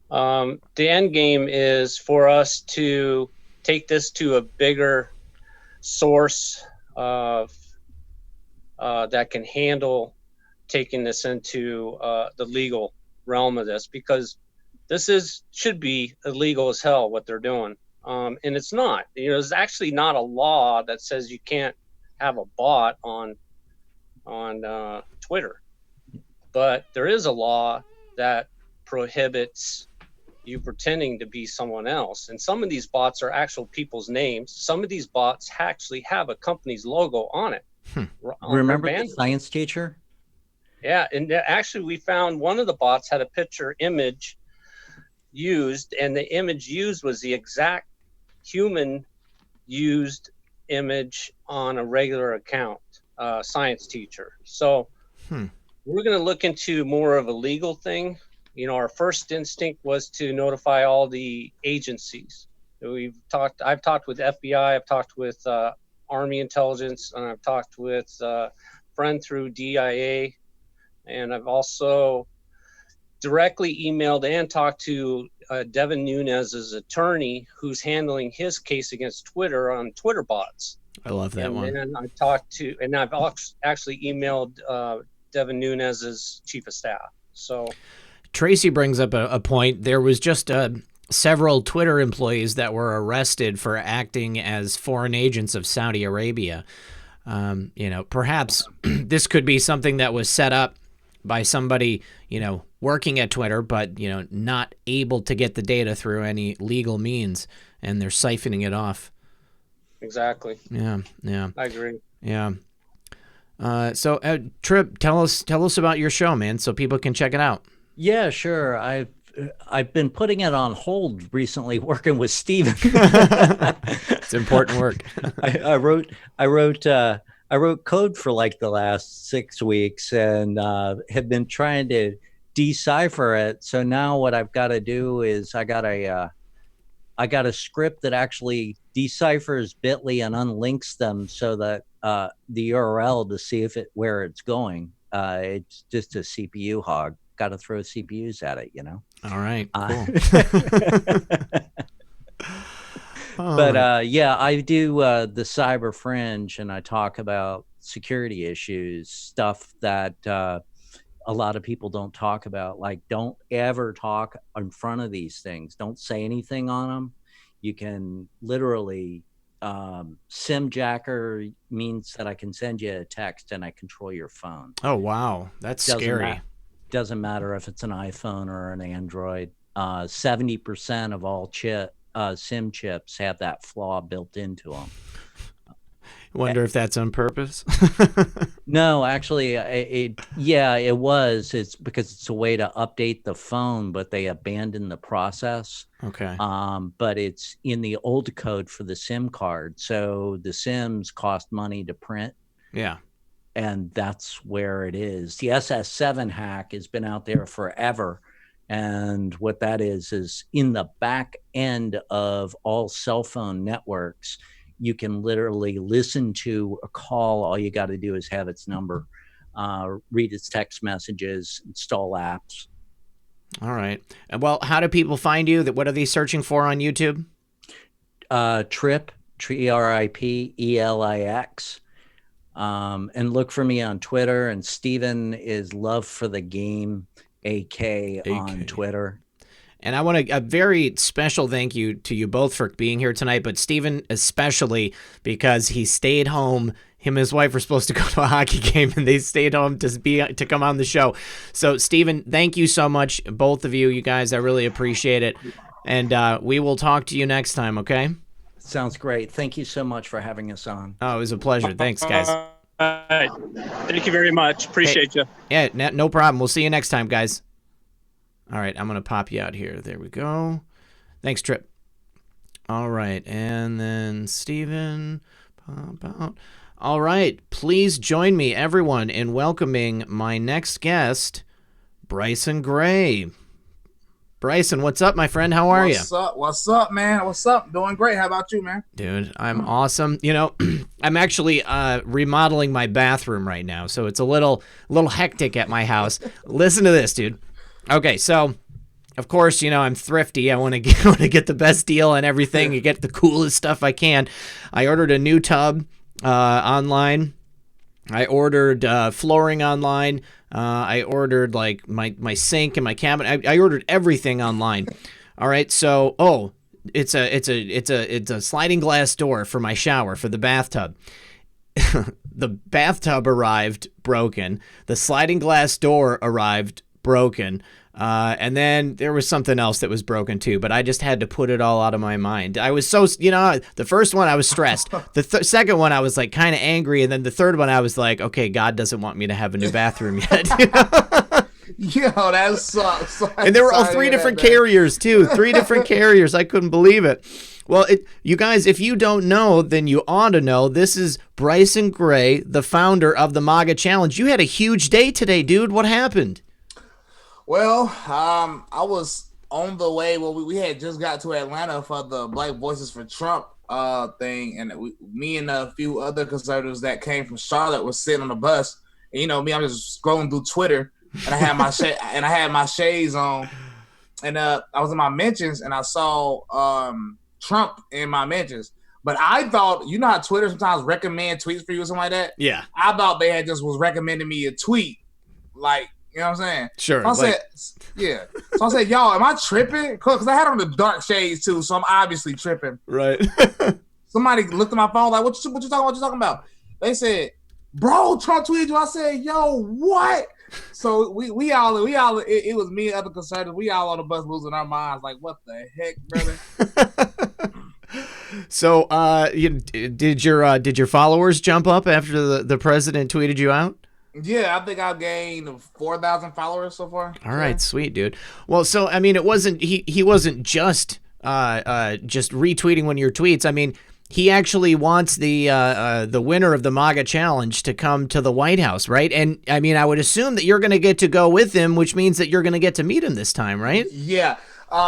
The end game is for us to take this to a bigger source of that can handle taking this into the legal realm of this, because this should be illegal as hell what they're doing, and it's not. You know, there's actually not a law that says you can't have a bot on Twitter, but there is a law that prohibits you pretending to be someone else. And some of these bots are actual people's names. Some of these bots actually have a company's logo on it. Remember the science teacher? Yeah, and actually we found one of the bots had a picture image used, and the image used was the exact human used image on a regular account, science teacher. So we're going to look into more of a legal thing. Our first instinct was to notify all the agencies. I've talked with FBI, I've talked with Army intelligence, and I've talked with a friend through DIA, and I've also directly emailed and talked to Devin Nunes's attorney, who's handling his case against Twitter on Twitter bots. I love that one. And I've actually emailed Devin Nunes's chief of staff. So Tracy brings up a point. There was just several Twitter employees that were arrested for acting as foreign agents of Saudi Arabia. Perhaps this could be something that was set up by somebody, working at Twitter, but, not able to get the data through any legal means, and they're siphoning it off. Exactly. Yeah. I agree. Yeah. So, Trip, tell us about your show, man, so people can check it out. Yeah, sure. I've been putting it on hold recently, working with Steven. It's important work. I wrote code for like the last 6 weeks and have been trying to decipher it. So now what I've got to do is I got a script that actually deciphers Bitly and unlinks them so that the URL to see where it's going. It's just a CPU hog. Got to throw CPUs at it, All right, cool. But yeah, I do the Cyber Fringe, and I talk about security issues, stuff that a lot of people don't talk about. Like, don't ever talk in front of these things. Don't say anything on them. You can literally SIM-jacker means that I can send you a text and I control your phone. Oh, wow. That's scary. Doesn't matter if it's an iPhone or an Android. 70% of all SIM chips have that flaw built into them. Wonder if that's on purpose. No, actually, it was. It's because it's a way to update the phone, but they abandoned the process. Okay. But it's in the old code for the SIM card, so the SIMs cost money to print. Yeah. And that's where it is. The SS7 hack has been out there forever. And what that is in the back end of all cell phone networks, you can literally listen to a call. All you got to do is have its number, read its text messages, install apps. All right. Well, how do people find you? What are they searching for on YouTube? Trip, TRIPELIX. And look for me on Twitter. And Steven is Love for the Game, AK on Twitter. And I want a very special thank you to you both for being here tonight, but Steven especially, because he stayed home. Him and his wife were supposed to go to a hockey game, and they stayed home to come on the show. So, Steven, thank you so much, both of you. You guys, I really appreciate it. And we will talk to you next time, okay? Sounds great. Thank you so much for having us on. Oh, it was a pleasure. Thanks, guys. Thank you very much. Appreciate you. Yeah, no problem. We'll see you next time, guys. All right, I'm going to pop you out here. There we go. Thanks, Trip. All right, and then Steven, pop out. All right, please join me, everyone, in welcoming my next guest, Bryson Gray. Bryson, what's up, my friend? How are you? What's up, man? What's up? Doing great. How about you, man? Dude, I'm awesome. I'm actually remodeling my bathroom right now, so it's a little hectic at my house. Listen to this, dude. Okay, so of course, I'm thrifty. I want to get the best deal on everything and get the coolest stuff I can. I ordered a new tub online. I ordered flooring online. I ordered like my sink and my cabinet. I ordered everything online. All right, so it's a sliding glass door for my shower for the bathtub. The bathtub arrived broken. The sliding glass door arrived broken. And then there was something else that was broken too, but I just had to put it all out of my mind. I was so, the first one I was stressed. The second one I was like kind of angry. And then the third one I was like, okay, God doesn't want me to have a new bathroom yet. Yo, that sucks. And there were all three different carriers, too. 3 different carriers. I couldn't believe it. Well, you guys, if you don't know, then you ought to know. This is Bryson Gray, the founder of the MAGA Challenge. You had a huge day today, dude. What happened? Well, I was on the way. Well, we had just got to Atlanta for the Black Voices for Trump thing, and me and a few other conservatives that came from Charlotte was sitting on the bus. And, you know me, I'm just scrolling through Twitter, and I had my shades on, and I was in my mentions, and I saw Trump in my mentions. But I thought, you know how Twitter sometimes recommend tweets for you or something like that? Yeah. I thought they had just was recommending me a tweet, like, you know what I'm saying? Sure. So I said, y'all, am I tripping? Because I had on the dark shades too, so I'm obviously tripping. Right. Somebody looked at my phone like, what you talking about? What you talking about? They said, bro, Trump tweeted you. I said, yo, what? So we all it was me and other conservatives. We all on the bus losing our minds, like, what the heck, brother? So, did your followers jump up after the president tweeted you out? Yeah, I think I gained 4,000 followers so far. All right, sweet, dude. Well, so I mean, it wasn't he wasn't just retweeting one of your tweets. I mean, he actually wants the winner of the MAGA Challenge to come to the White House, right? And I mean, I would assume that you're going to get to go with him, which means that you're going to get to meet him this time, right? Yeah.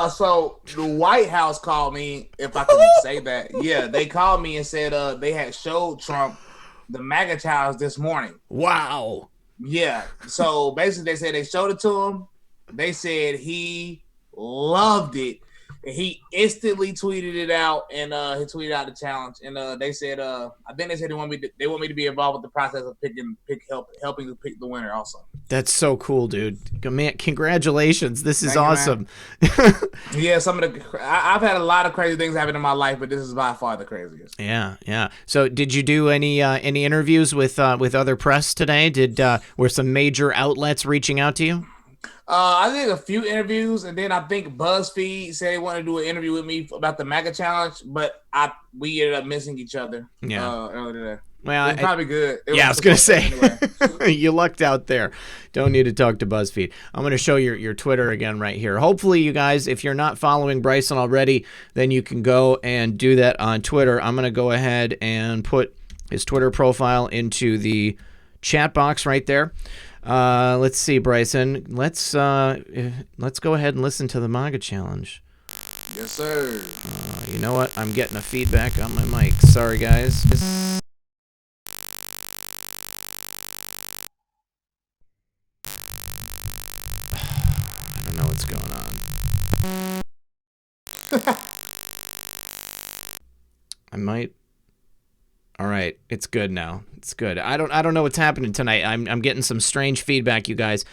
So the White House called me, if I can say that. Yeah, they called me and said they had showed Trump the MAGA Challenge this morning. Wow. Yeah. So basically, they said they showed it to him. They said he loved it. And he instantly tweeted it out, and he tweeted out the challenge. And they said, I think they said they want me to be involved with the process of helping to pick the winner. Also, that's so cool, dude. Man, congratulations! This is awesome. Yeah, I've had a lot of crazy things happen in my life, but this is by far the craziest. Yeah. So, did you do any interviews with other press today? Were some major outlets reaching out to you? I did a few interviews, and then I think BuzzFeed said they wanted to do an interview with me about the MAGA Challenge, but we ended up missing each other. Earlier today. Well, it's probably good. I was gonna say, anyway. You lucked out there. Don't need to talk to BuzzFeed. I'm gonna show your Twitter again right here. Hopefully, you guys, if you're not following Bryson already, then you can go and do that on Twitter. I'm gonna go ahead and put his Twitter profile into the chat box right there. Let's see, Bryson. Let's go ahead and listen to the MAGA Challenge. Yes, sir. You know what? I'm getting a feedback on my mic. Sorry, guys. I don't know what's going on. I might. All right, it's good now. It's good. I don't know what's happening tonight. I'm getting some strange feedback, you guys.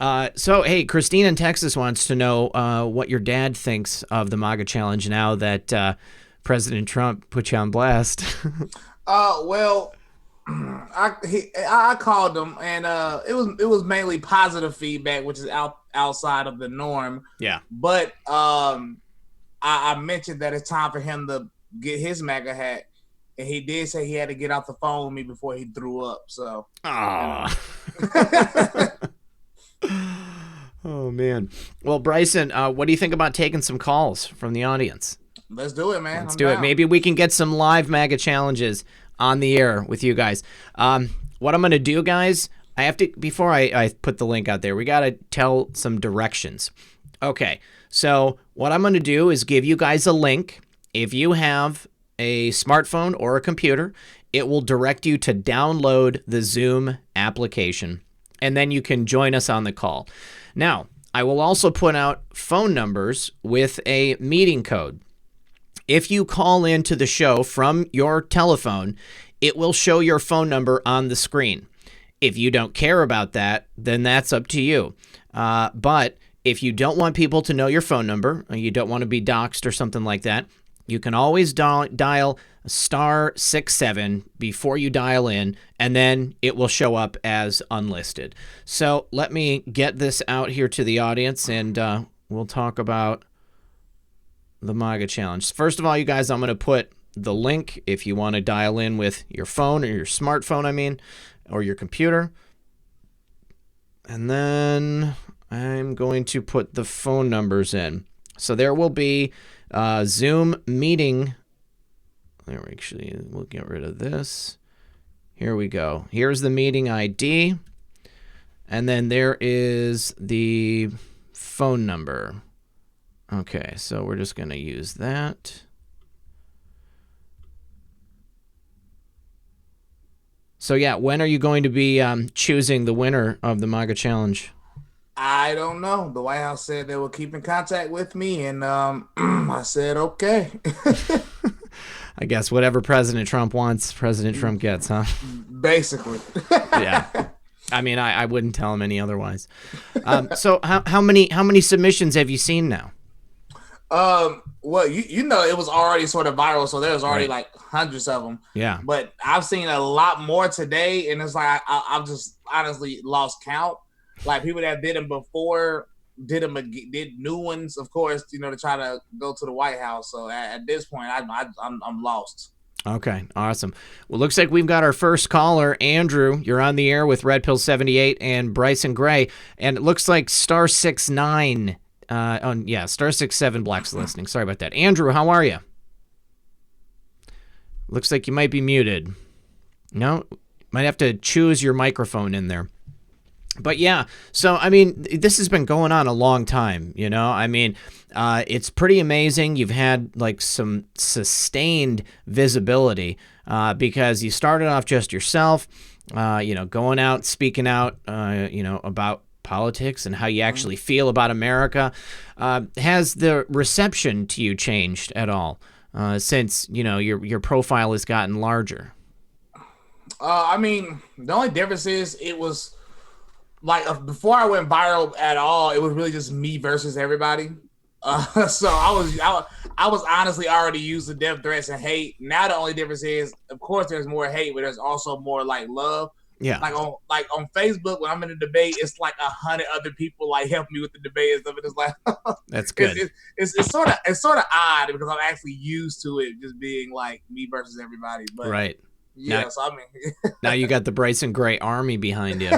So hey, Christine in Texas wants to know what your dad thinks of the MAGA Challenge now that President Trump put you on blast. Well, I called him, and it was mainly positive feedback, which is outside of the norm. Yeah. But I mentioned that it's time for him to get his MAGA hat. And he did say he had to get off the phone with me before he threw up. So, oh man. Well, Bryson, what do you think about taking some calls from the audience? Let's do it, man. Let's do it. Maybe we can get some live MAGA challenges on the air with you guys. What I'm going to do, guys, I have to, before I put the link out there, we got to tell some directions. Okay. So what I'm going to do is give you guys a link. If you have a smartphone or a computer, it will direct you to download the Zoom application, and then you can join us on the call. Now, I will also put out phone numbers with a meeting code. If you call into the show from your telephone, it will show your phone number on the screen. If you don't care about that, then that's up to you. But if you don't want people to know your phone number, or you don't want to be doxxed or something like that, you can always dial *67 before you dial in, and then it will show up as unlisted. So let me get this out here to the audience, and we'll talk about the MAGA Challenge. First of all, you guys, I'm going to put the link if you want to dial in with your phone or your smartphone, or your computer. And then I'm going to put the phone numbers in. So there will be a Zoom meeting. We'll get rid of this. Here we go. Here's the meeting ID. And then there is the phone number. Okay, so we're just going to use that. So, yeah, when are you going to be choosing the winner of the MAGA Challenge? I don't know. The White House said they will keep in contact with me, and I said, okay. I guess whatever President Trump wants, President Trump gets, huh? Basically. Yeah. I mean, I wouldn't tell him any otherwise. So how many submissions have you seen now? Well, you know, it was already sort of viral, so there's already Right. like hundreds of them. Yeah. But I've seen a lot more today, and it's like I've just honestly lost count. Like people that did them before did new ones, of course, you know, to try to go to the White House. So at this point, I'm lost. Okay, awesome. Well, looks like we've got our first caller, Andrew. You're on the air with Red Pill 78 and Bryson Gray, and it looks like star 69. Star 67 Black's listening. Sorry about that, Andrew. How are you? Looks like you might be muted. No, might have to choose your microphone in there. But yeah, so I mean, this has been going on a long time, you know? I mean, it's pretty amazing. You've had like some sustained visibility because you started off just yourself, going out, speaking out, about politics and how you actually feel about America. Has the reception to you changed at all since, your profile has gotten larger? I mean, the only difference is it was like before I went viral at all, it was really just me versus everybody. So I was honestly already used to death threats and hate. Now the only difference is, of course, there's more hate, but there's also more like love. Yeah. Like on Facebook when I'm in a debate, it's like 100 other people like help me with the debate and stuff. And it's like that's good. It's sort of odd because I'm actually used to it just being like me versus everybody. But right. Yeah, now, so I mean, now you got the Bryson Gray army behind you.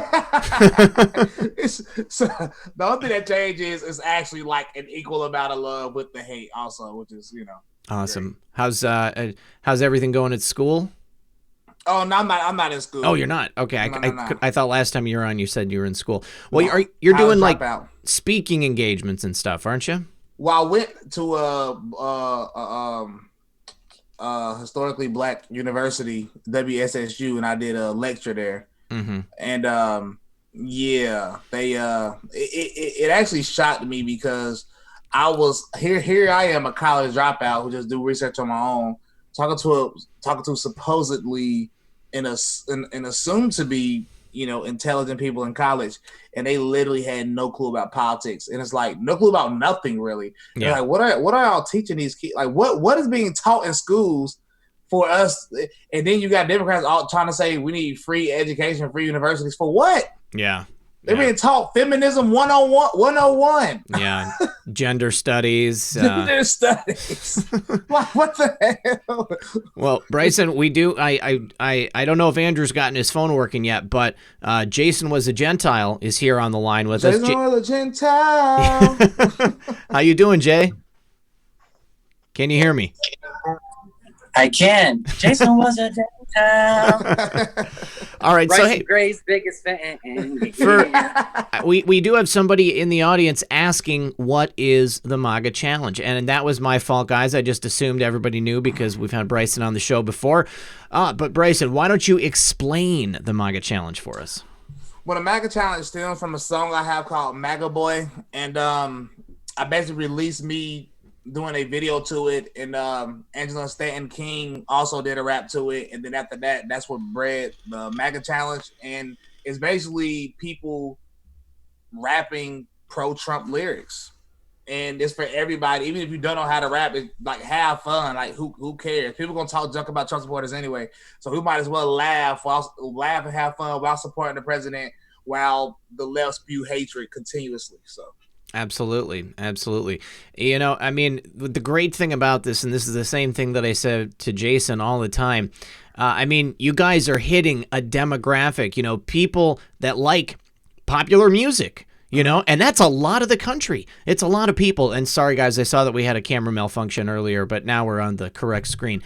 So the only thing that changes is actually like an equal amount of love with the hate, also, which is awesome. Great. How's everything going at school? Oh no, I'm not in school. Oh, you're not? Okay, No. I thought last time you were on, you said you were in school. Well, you're doing like speaking engagements and stuff, aren't you? Well, I went to historically black university, WSSU, and I did a lecture there. Mm-hmm. And they it actually shocked me because I was here I am, a college dropout who just do research on my own, talking to supposedly and assumed to be intelligent people in college, and they literally had no clue about politics, and it's like no clue about nothing really. Yeah. Like what are y'all teaching these kids? Like what is being taught in schools for us? And then you got Democrats all trying to say we need free education, free universities for what? Yeah. They're being taught feminism 101. Yeah. Gender studies. Gender studies. Like, what the hell? Well, Bryson, we do. I don't know if Andrew's gotten his phone working yet, but Jason Was a Gentile is here on the line with us. Jason Was a Gentile. How you doing, Jay? Can you hear me? I can. Jason Was a Gentile. All right, Bryson so hey, Gray's biggest fan. we do have somebody in the audience asking what is the MAGA challenge, and that was my fault, guys. I just assumed everybody knew because we've had Bryson on the show before. But Bryson, why don't you explain the MAGA challenge for us? Well, the MAGA challenge stems from a song I have called MAGA Boy, and I basically released me doing a video to it, and Angela Stanton King also did a rap to it, and then after that, that's what bred the MAGA challenge, and it's basically people rapping pro-Trump lyrics, and it's for everybody. Even if you don't know how to rap, it's like have fun. Like who cares? People gonna talk junk about Trump supporters anyway, so we might as well laugh and have fun while supporting the president, while the left spew hatred continuously. So. Absolutely. I mean, the great thing about this, and this is the same thing that I said to Jason all the time, I mean, you guys are hitting a demographic, people that like popular music. You know, and that's a lot of the country. It's a lot of people. And sorry, guys, I saw that we had a camera malfunction earlier, but now we're on the correct screen.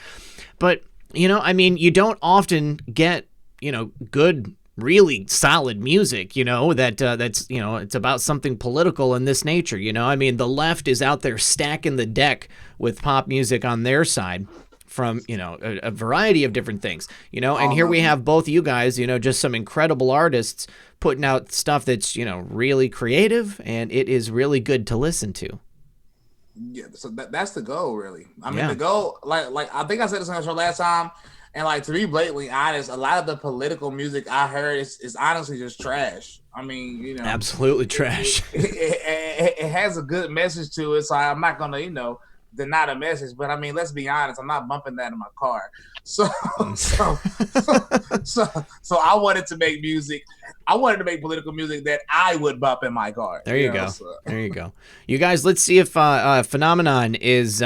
But, you know, I mean, you don't often get, you know, good, really solid music, you know, that's, you know, it's about something political in this nature. You know, I mean, the left is out there stacking the deck with pop music on their side from, you know, a variety of different things, you know, and here we have both you guys, you know, just some incredible artists putting out stuff that's, you know, really creative, and it is really good to listen to. Yeah, so that's the goal, really. I mean, the goal, like I think I said this on the show last time, and like to be blatantly honest, a lot of the political music I heard is honestly just trash. I mean, you know, absolutely trash. It has a good message to it, so I'm not gonna, you know, deny the message. But I mean, let's be honest, I'm not bumping that in my car. So I wanted to make music. I wanted to make political music that I would bump in my car. There you go. So. There you go. You guys, let's see if Phenomenon is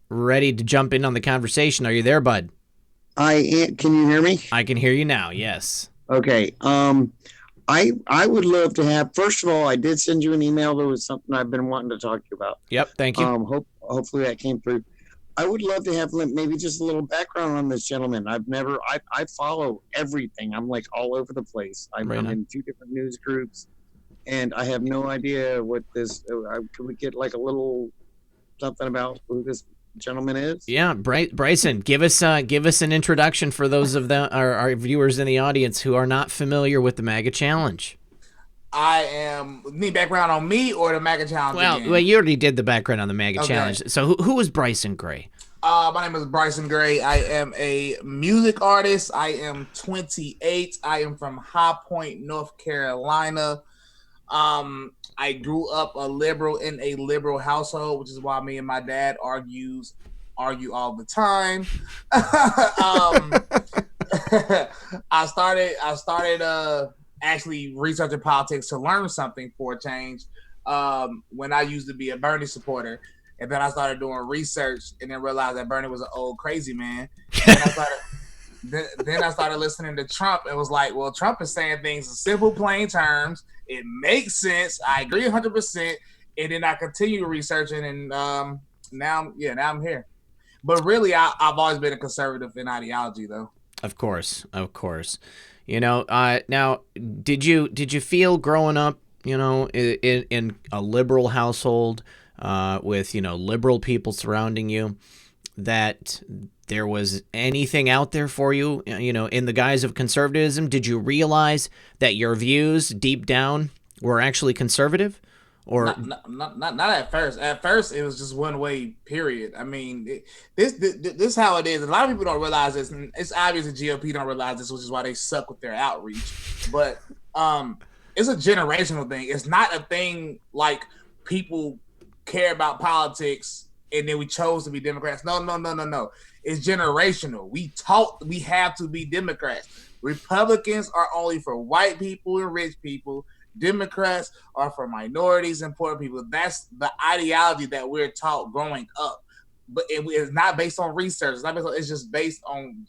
ready to jump in on the conversation. Are you there, bud? I am. Can you hear me? I can hear you now. Yes. Okay. I would love to have. First of all, I did send you an email. There was something I've been wanting to talk to you about. Yep. Thank you. Hopefully that came through. I would love to have maybe just a little background on this gentleman. I follow everything. I'm like all over the place. I'm in 2 different news groups, and I have no idea what this. Could we get like a little something about who this gentleman is? Yeah, Bryson, give us an introduction for those of our viewers in the audience who are not familiar with the MAGA Challenge. Need background on me or the MAGA Challenge? Well, you already did the background on the MAGA Challenge. So who is Bryson Gray? My name is Bryson Gray. I am a music artist. I am 28. I am from High Point, North Carolina. I grew up in a liberal household, which is why me and my dad argue all the time. I started actually researching politics to learn something for a change when I used to be a Bernie supporter, and then I started doing research and then realized that Bernie was an old crazy man. Then I started listening to Trump and was like, well, Trump is saying things in simple, plain terms. It makes sense. I agree 100%. And then I continue researching, and now I'm here. But really, I've always been a conservative in ideology, though. Of course. You know, now, did you feel growing up, you know, in a liberal household with, you know, liberal people surrounding you, that there was anything out there for you, you know, in the guise of conservatism? Did you realize that your views deep down were actually conservative? Or not at first. At first, it was just one way. Period. I mean, this is how it is. A lot of people don't realize this, and it's obvious the GOP don't realize this, which is why they suck with their outreach. But it's a generational thing. It's not a thing like people care about politics and then we chose to be Democrats. No. It's generational. We have to be Democrats. Republicans are only for white people and rich people. Democrats are for minorities and poor people. That's the ideology that we're taught growing up. But it's not based on research. It's just based on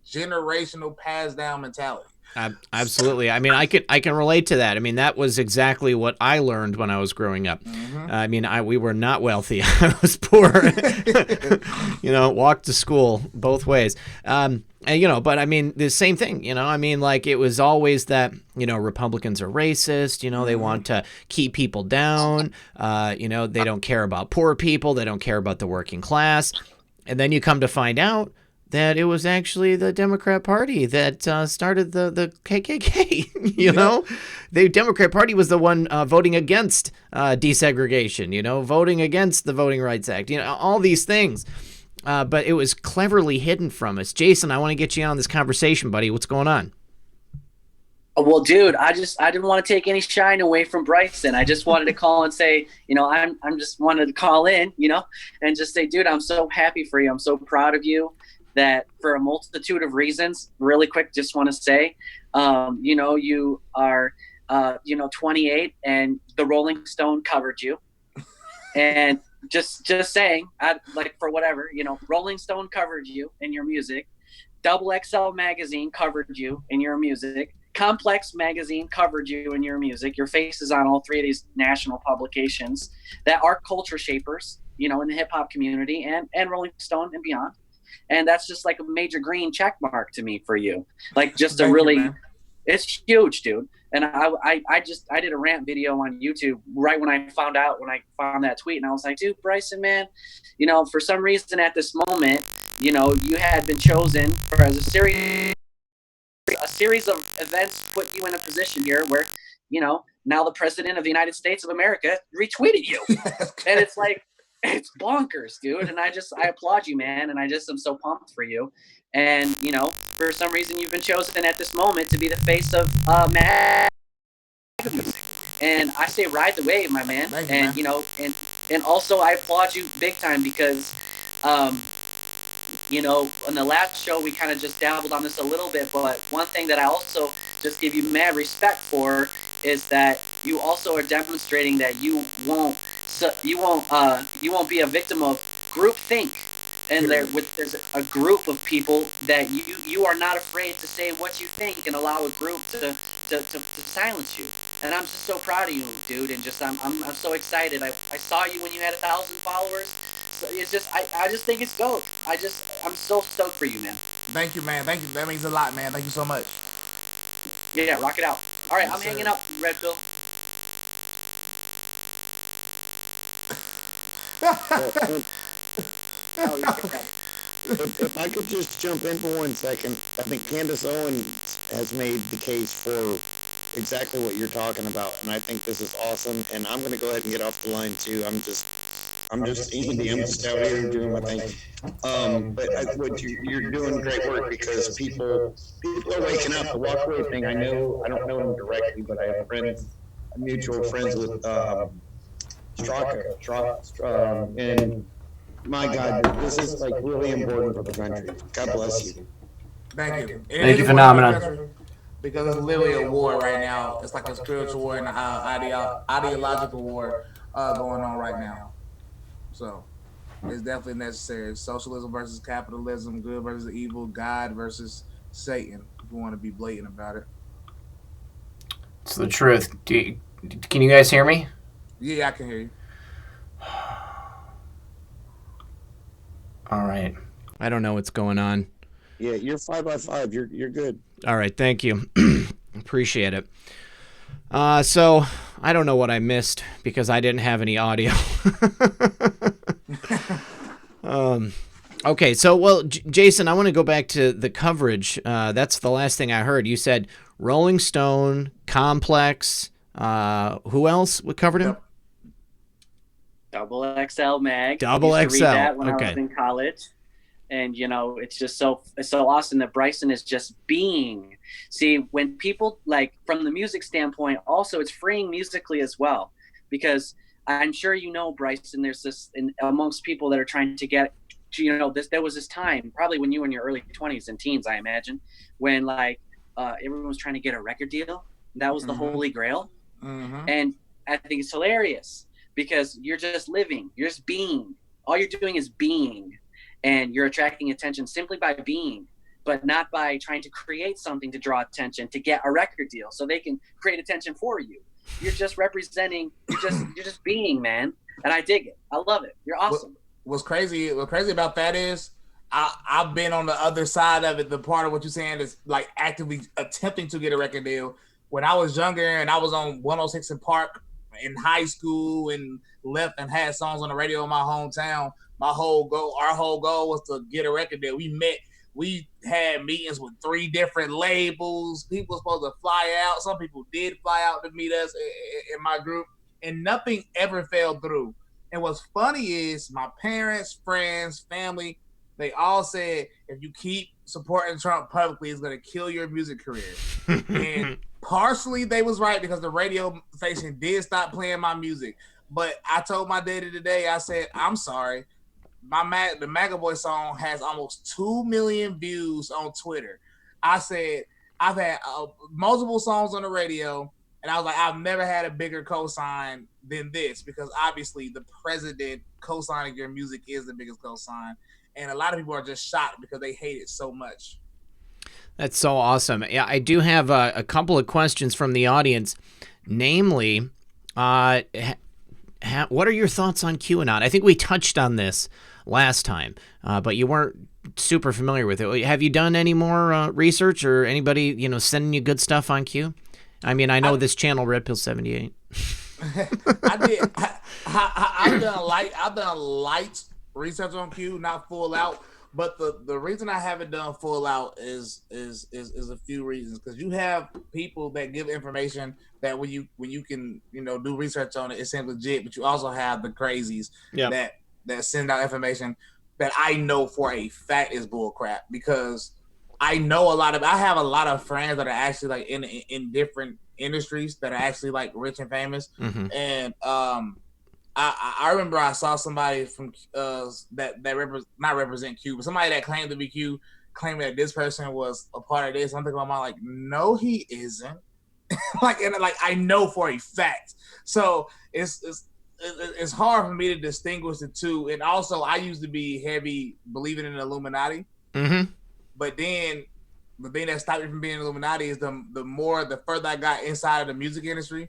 generational passed down mentality. Absolutely. I mean, I can relate to that. I mean, that was exactly what I learned when I was growing up. Mm-hmm. I mean, we were not wealthy. I was poor. You know, walked to school both ways. And, you know, but I mean, the same thing, you know, I mean, like it was always that, you know, Republicans are racist, you know, they want to keep people down. You know, they don't care about poor people. They don't care about the working class. And then you come to find out that it was actually the Democrat Party that started the KKK, you know? The Democrat Party was the one voting against desegregation, you know, voting against the Voting Rights Act, you know, all these things. But it was cleverly hidden from us. Jason, I want to get you in on this conversation, buddy. What's going on? Well, dude, I didn't want to take any shine away from Bryson. I just wanted to call and say, you know, I'm just wanted to call in, you know, and just say, dude, I'm so happy for you. I'm so proud of you. That for a multitude of reasons, really quick, just want to say, you know, you are, you know, 28 and the Rolling Stone covered you. And just saying, like for whatever, you know, Rolling Stone covered you in your music. XXL magazine covered you in your music. Complex magazine covered you and your music. Your face is on all 3 of these national publications that are culture shapers, you know, in the hip hop community and Rolling Stone and beyond. And that's just like a major green check mark to me for you. Like just a really, it's huge, dude. And I did a rant video on YouTube right when I found that tweet, and I was like, dude, Bryson, man, you know, for some reason at this moment, you know, you had been chosen for as a series of events put you in a position here where, you know, now the president of the United States of America retweeted you. And it's like, it's bonkers, dude. And I applaud you, man. And I just am so pumped for you. And, you know, for some reason you've been chosen at this moment to be the face of MAGA music. And I say ride the wave, my man. Thank and, man. you know, and also I applaud you big time because, you know, on the last show, we kind of just dabbled on this a little bit, but one thing that I also just give you mad respect for is that you also are demonstrating that you won't be a victim of groupthink, and there's a group of people that you are not afraid to say what you think and allow a group to silence you. And I'm just so proud of you, dude, and just I'm so excited. I saw you when you had 1,000 followers. So it's just I just think it's dope. I'm so stoked for you, man. Thank you, man. Thank you. That means a lot, man. Thank you so much. Yeah, rock it out. All right, Yes, I'm sir. hanging up, Red Pill. If I could just jump in for 1 second, I think Candace Owens has made the case for exactly what you're talking about, and I think this is awesome. And I'm going to go ahead and get off the line too. I'm just indie. I'm just out here doing my thing. But you're doing great work because people are waking up. The walkaway thing. I don't know him directly, but I have mutual friends with Straka, and my God, this is like really important for the country. God bless you. Thank you. Thank you, Phenomenon. Because it's literally a war right now. It's like a spiritual war and an ideological war going on right now. So it's definitely necessary. Socialism versus capitalism, good versus evil, God versus Satan, if you want to be blatant about it. It's the truth. Can you guys hear me? Yeah, I can hear you. All right. I don't know what's going on. Yeah, you're 5x5. You're good. All right, thank you. Appreciate it. So I don't know what I missed because I didn't have any audio. Okay, so well, Jason, I want to go back to the coverage. That's the last thing I heard. You said Rolling Stone, Complex. Who else covered him? Double XL Mag. Double I used to XL. read that when Okay. I was in college. And, you know, it's just so awesome that Bryson is just being. See, when people, like, from the music standpoint, also it's freeing musically as well. Because I'm sure you know, Bryson, there's this, amongst people that are trying to get, you know, there was this time, probably when you were in your early 20s and teens, I imagine, when, like, everyone was trying to get a record deal. That was the holy grail. And I think it's hilarious because you're just living. You're just being. All you're doing is being. And you're attracting attention simply by being, but not by trying to create something to draw attention to get a record deal so they can create attention for you. You're just representing, you're just being, man. And I dig it. I love it. You're awesome. What's crazy about that is I've been on the other side of it. The part of what you're saying is like actively attempting to get a record deal. When I was younger and I was on 106 in Park in high school and left and had songs on the radio in my hometown, our whole goal was to get a record deal. We had meetings with 3 different labels. People were supposed to fly out. Some people did fly out to meet us in my group, and nothing ever fell through. And what's funny is my parents, friends, family, they all said, if you keep supporting Trump publicly, it's going to kill your music career. And partially they was right because the radio station did stop playing my music. But I told my daddy today, I said, I'm sorry. The MAGA Boy song has almost 2 million views on Twitter. I said, I've had multiple songs on the radio, and I was like, I've never had a bigger cosign than this because obviously the president cosigning your music is the biggest cosign. And a lot of people are just shocked because they hate it so much. That's so awesome. Yeah, I do have a couple of questions from the audience. Namely, what are your thoughts on QAnon? I think we touched on this last time, but you weren't super familiar with it. Have you done any more research, or anybody sending you good stuff on Q? I mean, I know this channel, Red Pill 78. I did. I've done light research on Q, not full out. But the reason I haven't done full out is a few reasons. Because you have people that give information that when you can do research on it, it seems legit. But you also have the crazies that send out information that I know for a fact is bullcrap. Because I have a lot of friends that are actually like in different industries that are actually like rich and famous. Mm-hmm. And I remember I saw somebody from that not represent Q, but somebody that claimed to be Q, claiming that this person was a part of this. I'm thinking about my no, he isn't. and I know for a fact. So it's hard for me to distinguish the two. And also, I used to be heavy believing in the Illuminati. Mm-hmm. But then the thing that stopped me from being Illuminati is the further I got inside of the music industry,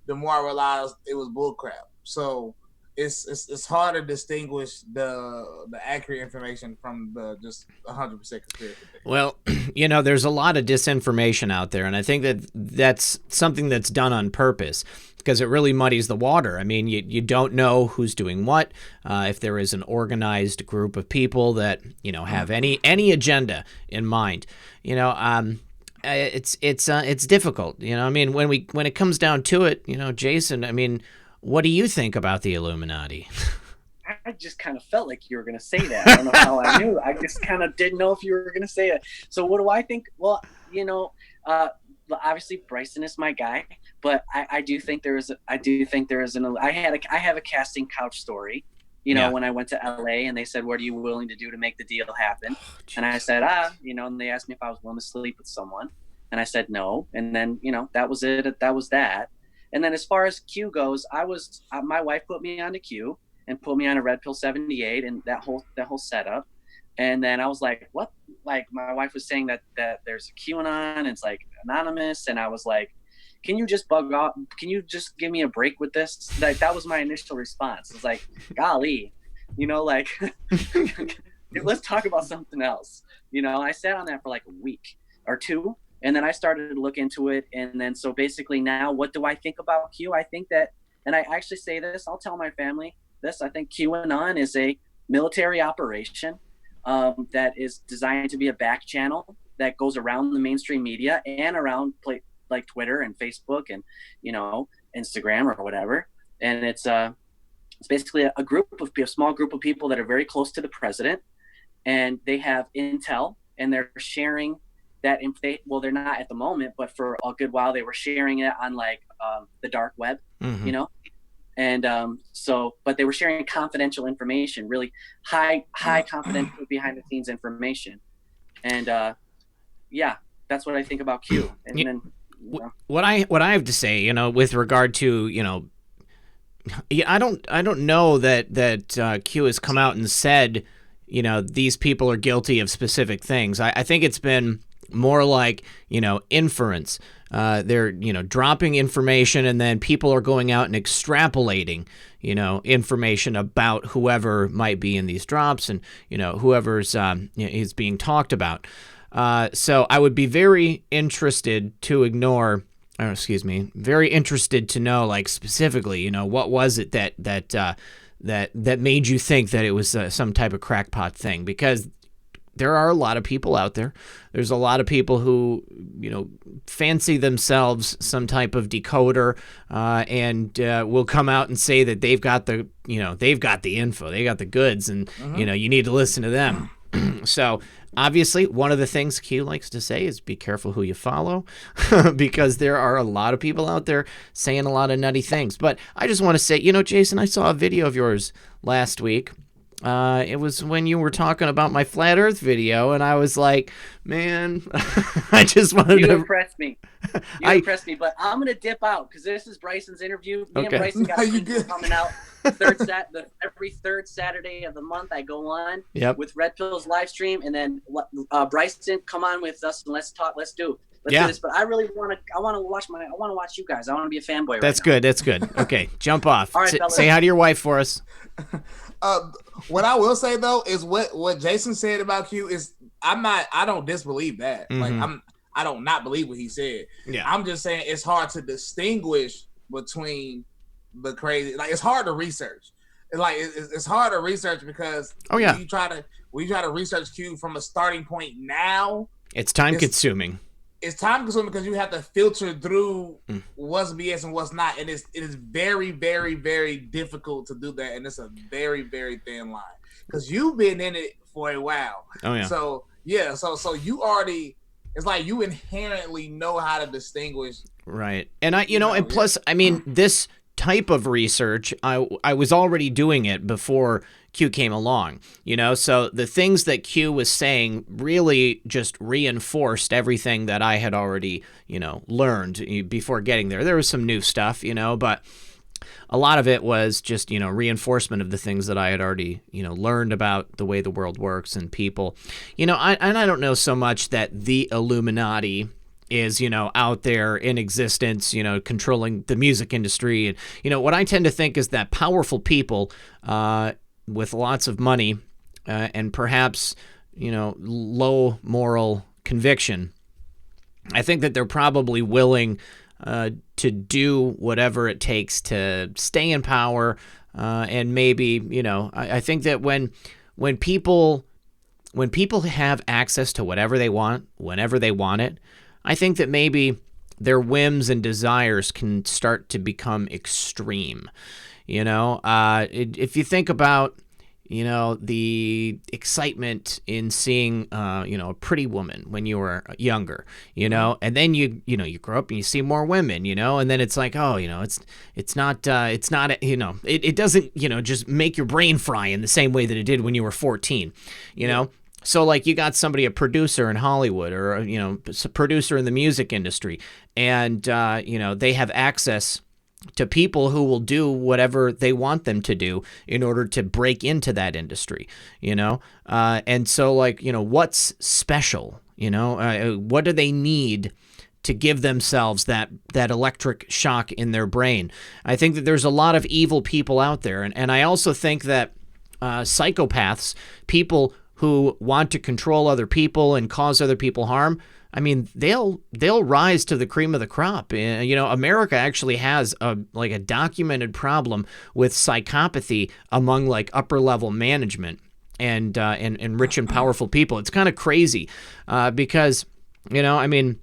the more I realized it was bullcrap. So it's hard to distinguish the accurate information from the just 100% conspiracy. Well, there's a lot of disinformation out there, and I think that's something that's done on purpose because it really muddies the water. I mean, you don't know who's doing what, if there is an organized group of people that have any agenda in mind. It's difficult. I mean, when it comes down to it, Jason, I mean, what do you think about the Illuminati? I just kind of felt like you were going to say that. I don't know how I knew. I just kind of didn't know if you were going to say it. So what do I think? Well, obviously Bryson is my guy, but I do think there is I have a casting couch story, when I went to LA and they said, what are you willing to do to make the deal happen? And I said, and they asked me if I was willing to sleep with someone. And I said, no. And then, that was it. That was that. And then as far as Q goes, my wife put me on to Q and put me on a Red Pill 78 and that whole setup. And then I was like, what? Like my wife was saying that there's a QAnon, it's like anonymous. And I was like, can you just bug off? Can you just give me a break with this? Like, that was my initial response. It's like, golly, let's talk about something else. I sat on that for like a week or two. And then I started to look into it. And then, so basically now, what do I think about Q? I think that, and I actually say this, I'll tell my family this, I think QAnon is a military operation that is designed to be a back channel that goes around the mainstream media and around like Twitter and Facebook and, Instagram or whatever. And it's basically a small group of people that are very close to the president, and they have intel and they're sharing that they're not at the moment, but for a good while they were sharing it on like the dark web, mm-hmm. And but they were sharing confidential information, really high confidential behind the scenes information. And that's what I think about Q. And then what I have to say, with regard to, I don't know that Q has come out and said, these people are guilty of specific things. I think it's been more like, inference. They're, dropping information and then people are going out and extrapolating, information about whoever might be in these drops and, whoever's is being talked about. So I would be very interested to very interested to know, like, specifically, what was it that made you think that it was some type of crackpot thing? Because there are a lot of people out there. There's a lot of people who, fancy themselves some type of decoder, and will come out and say that they've got the info, they got the goods, and you need to listen to them. So obviously, one of the things Q likes to say is be careful who you follow, because there are a lot of people out there saying a lot of nutty things. But I just want to say, Jason, I saw a video of yours last week. It was when you were talking about my flat Earth video, and I was like, man, I just wanted to impress me. You impressed me, but I'm gonna dip out because this is Bryson's interview. Me and Bryson got something coming out. every third Saturday of the month, I go on Yep. with Red Pill's live stream, and then Bryson, come on with us and let's talk. Let's do this. But I really want to watch you guys. I want to be a fanboy. That's right good. That's good. Okay, jump off. All right, fellas. Say hi to your wife for us. What I will say though is what Jason said about Q is I don't disbelieve that. Like I don't not believe what he said. Yeah. I'm just saying it's hard to distinguish between the crazy. Like it's hard to research. It's hard to research because when you try to research Q from a starting point now, it's time consuming. It's time consuming because you have to filter through what's BS and what's not, and it is very, very, very difficult to do that, and it's a very, very thin line because you've been in it for a while. Oh yeah. So yeah, so you already, it's like you inherently know how to distinguish. Right, and and plus, I mean, this type of research, I was already doing it before Q came along, so the things that Q was saying really just reinforced everything that I had already, learned before getting there. There was some new stuff, but a lot of it was just, reinforcement of the things that I had already, learned about the way the world works and people, I don't know so much that the Illuminati is, out there in existence, controlling the music industry. And, what I tend to think is that powerful people, with lots of money and perhaps, low moral conviction, I think that they're probably willing to do whatever it takes to stay in power. And maybe, I think that when people have access to whatever they want, whenever they want it, I think that maybe their whims and desires can start to become extreme. If you think about, the excitement in seeing, a pretty woman when you were younger, and then you grow up and you see more women, and then it's like, oh, it's not, it doesn't, just make your brain fry in the same way that it did when you were 14, So like you got somebody, a producer in Hollywood or, a producer in the music industry, and, they have access to people who will do whatever they want them to do in order to break into that industry, and so like, what's special, what do they need to give themselves that electric shock in their brain? I think that there's a lot of evil people out there. And I also think that psychopaths, people who want to control other people and cause other people harm, I mean, they'll rise to the cream of the crop. America actually has a documented problem with psychopathy among like upper level management and rich and powerful people. It's kind of crazy because, I mean,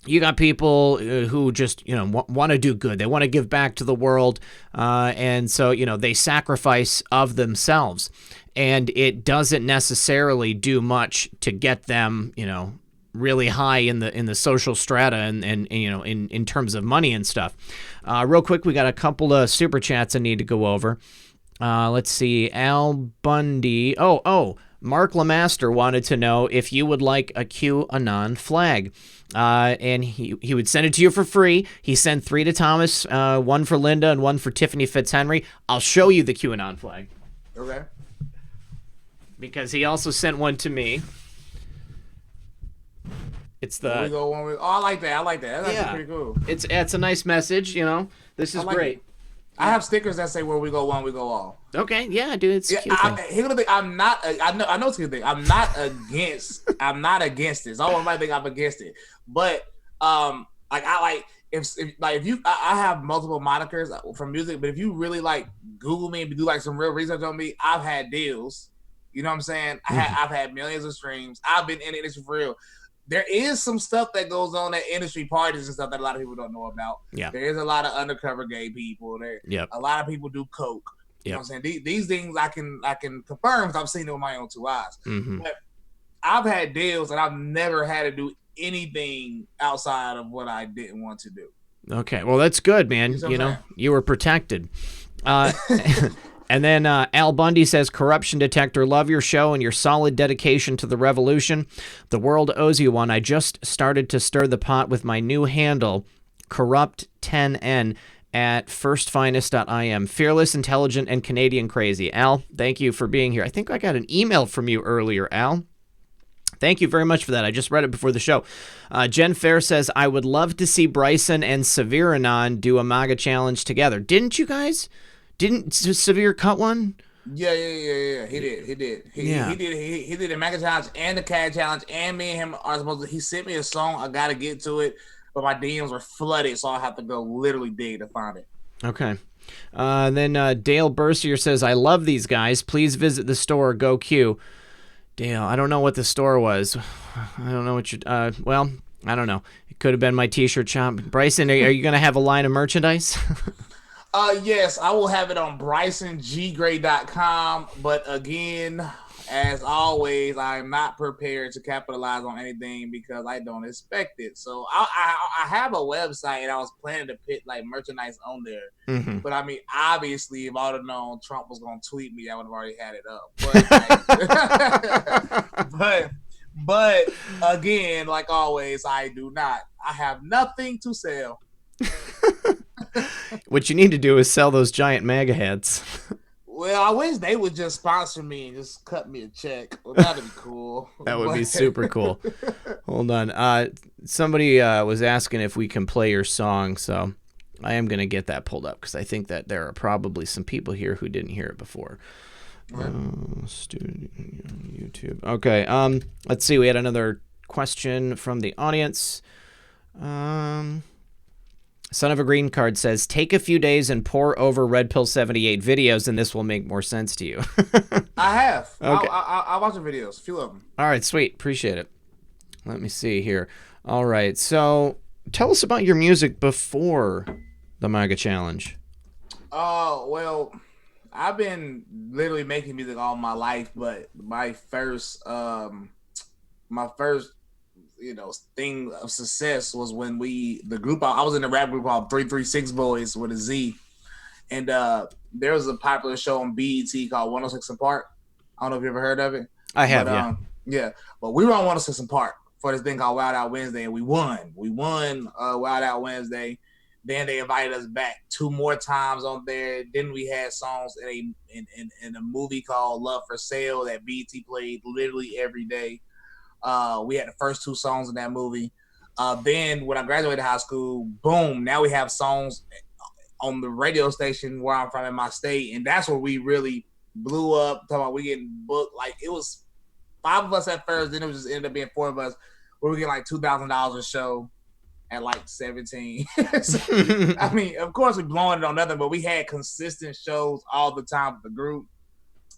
you got people who just, want to do good. They want to give back to the world. And so, they sacrifice of themselves. And it doesn't necessarily do much to get them, really high in the social strata and in terms of money and stuff. Real quick, we got a couple of super chats I need to go over. Let's see. Al Bundy. Mark Lemaster wanted to know if you would like a QAnon flag. And he would send it to you for free. He sent 3 to Thomas, 1 for Linda and 1 for Tiffany Fitzhenry. I'll show you the QAnon flag. Okay. Because he also sent one to me. It's the. I like that. That's actually pretty cool. It's a nice message. This is great. I have stickers that say "Where we go one, we go all." Okay, yeah, dude, it's a cute thing. Here's the thing. I'm not. I know it's a good thing. I'm not against. I'm not against this. I might think I'm against it, but if you, I have multiple monikers from music, but if you really like Google me and do like some real research on me, I've had deals. You know what I'm saying? I've had millions of streams. I've been in the industry for real. There is some stuff that goes on at industry parties and stuff that a lot of people don't know about. Yeah. There is a lot of undercover gay people there. Yep. A lot of people do coke. You know what I'm saying? These things I can confirm because I've seen it with my own 2 eyes. Mm-hmm. But I've had deals and I've never had to do anything outside of what I didn't want to do. Okay. Well, that's good, man. You were protected. And then Al Bundy says, corruption detector, love your show and your solid dedication to the revolution. The world owes you one. I just started to stir the pot with my new handle, corrupt10n, at firstfinest.im. Fearless, intelligent, and Canadian crazy. Al, thank you for being here. I think I got an email from you earlier, Al. Thank you very much for that. I just read it before the show. Jen Fair says, I would love to see Bryson and Severanon do a MAGA challenge together. Didn't you guys? Didn't Severe cut one? Yeah. He did. He did a MAGA challenge and the CAD challenge, and me and him are supposed to. He sent me a song. I got to get to it, but my DMs were flooded, so I have to go literally dig to find it. Okay. Then Dale Bercier says, I love these guys. Please visit the store. Go Q. Dale, I don't know what the store was. I don't know what you. Well, I don't know. It could have been my T-shirt shop. Bryson, are you going to have a line of merchandise? Yes, I will have it on BrysonGray.com. But again, as always, I'm not prepared to capitalize on anything because I don't expect it. So I have a website and I was planning to put like merchandise on there. Mm-hmm. But I mean, obviously, if I would have known Trump was going to tweet me, I would have already had it up. But, but again, like always, I do not. I have nothing to sell. What you need to do is sell those giant MAGA hats. Well, I wish they would just sponsor me and just cut me a check. Well, that'd be cool. That would be super cool. Hold on. Somebody was asking if we can play your song, so I am going to get that pulled up because I think that there are probably some people here who didn't hear it before. YouTube. Okay. Let's see. We had another question from the audience. Son of a Green Card says, take a few days and pour over Red Pill 78 videos, and this will make more sense to you. I have. Okay. I watch the videos, a few of them. All right, sweet. Appreciate it. Let me see here. All right, so tell us about your music before the MAGA Challenge. Well, I've been literally making music all my life, but my first thing of success was when the group I was in a rap group called 336 Boys with a Z, and there was a popular show on BET called 106 and Park. I don't know if you ever heard of it. I have, yeah. But we were on 106 and Park for this thing called Wild Out Wednesday, and we won. We won Wild Out Wednesday. Then they invited us back 2 more times on there. Then we had songs in a movie called Love for Sale that BET played literally every day. We had the first 2 songs in that movie. Then when I graduated high school, boom, now we have songs on the radio station where I'm from in my state. And that's where we really blew up. Talking about we getting booked. Like it was 5 of us at first. Then it was just ended up being 4 of us. Where we get like $2,000 a show at like 17. So, I mean, of course we blowing it on nothing, but we had consistent shows all the time with the group.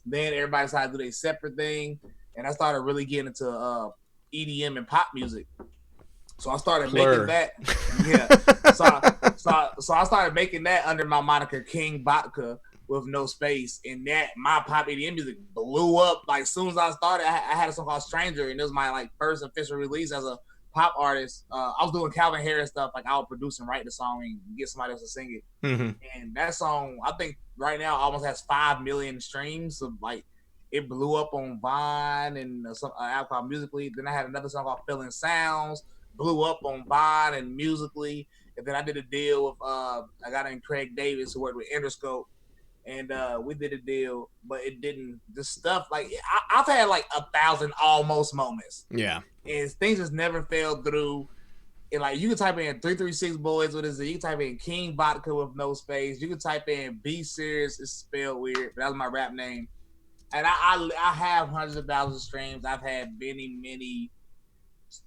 Then everybody decided to do their separate thing. And I started really getting into EDM and pop music. So I started making that. Yeah. So I started making that under my moniker King Vodka with no space. And that my pop EDM music blew up. Like as soon as I started, I had a song called Stranger, and it was my like first official release as a pop artist. I was doing Calvin Harris stuff, like I would produce and write the song and get somebody else to sing it. Mm-hmm. And that song, I think right now almost has 5 million streams. So like it blew up on Vine and some app called Musically. Then I had another song called Feeling Sounds, blew up on Vine and Musically. And then I did a deal with a guy named Craig Davis who worked with Interscope. And we did a deal, but it didn't. The stuff like I've had like 1,000 almost moments. Yeah, and things just never fell through. And like you can type in 336 Boys with a Z. You can type in King Vodka with no space. You can type in Be Serious. It's spelled weird, but that was my rap name. And I have hundreds of thousands of streams. I've had many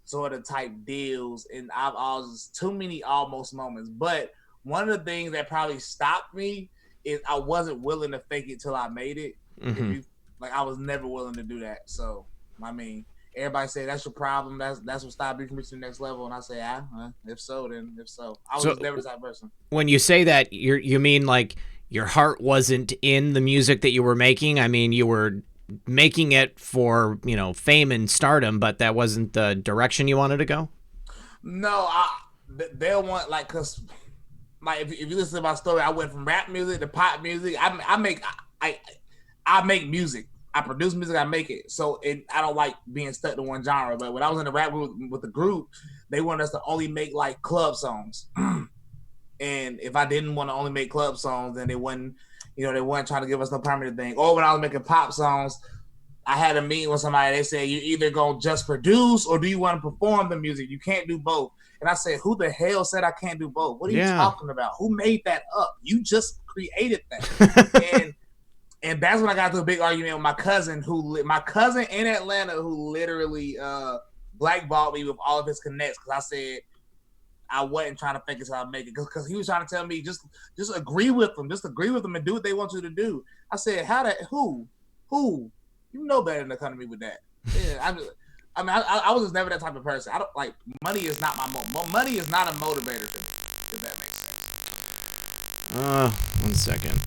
sort of type deals, and I've always too many almost moments. But one of the things that probably stopped me is I wasn't willing to fake it till I made it. Mm-hmm. I was never willing to do that. So I mean, everybody say that's your problem. That's what stopped you from reaching the next level. And I say, if so, then if so. I was never the type of person. When you say that, you mean like your heart wasn't in the music that you were making? I mean, you were making it for, fame and stardom, but that wasn't the direction you wanted to go? No, they'll want cause if you listen to my story, I went from rap music to pop music. I make music. I produce music, I make it. So I don't like being stuck to one genre. But when I was in the rap group with the group, they wanted us to only make like club songs. And if I didn't want to only make club songs, then they weren't trying to give us no permanent thing. Or when I was making pop songs, I had a meeting with somebody. They said, you either gonna just produce or do you want to perform the music? You can't do both. And I said, who the hell said I can't do both? What are you talking about? Who made that up? You just created that. and that's when I got into a big argument with my cousin in Atlanta who literally blackballed me with all of his connects because I said I wasn't trying to fake it till I make it because he was trying to tell me just agree with them, and do what they want you to do. I said, who? You know better than to come to me with that. Yeah, I was just never that type of person. I don't like money is not money is not a motivator for me. If that makes sense. 1 second.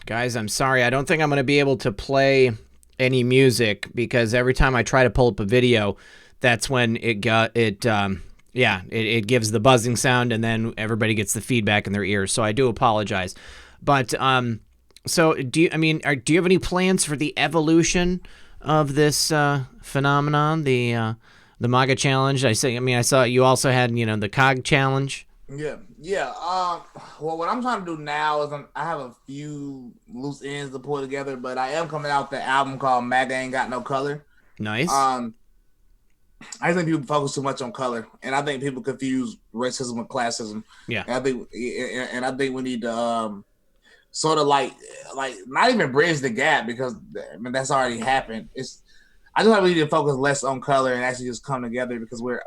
Guys, I'm sorry. I don't think I'm going to be able to play any music because every time I try to pull up a video, that's when it gives the buzzing sound and then everybody gets the feedback in their ears. So I do apologize. But so do you have any plans for the evolution of this phenomenon, the MAGA challenge? I saw you also had, the COG challenge. Yeah. Well, what I'm trying to do now is I have a few loose ends to pull together, but I am coming out with the album called MAGA Ain't Got No Color. Nice. I think people focus too much on color, and I think people confuse racism with classism. Yeah. And I think we need to sort of like not even bridge the gap because that's already happened. I just think we need to focus less on color and actually just come together because we're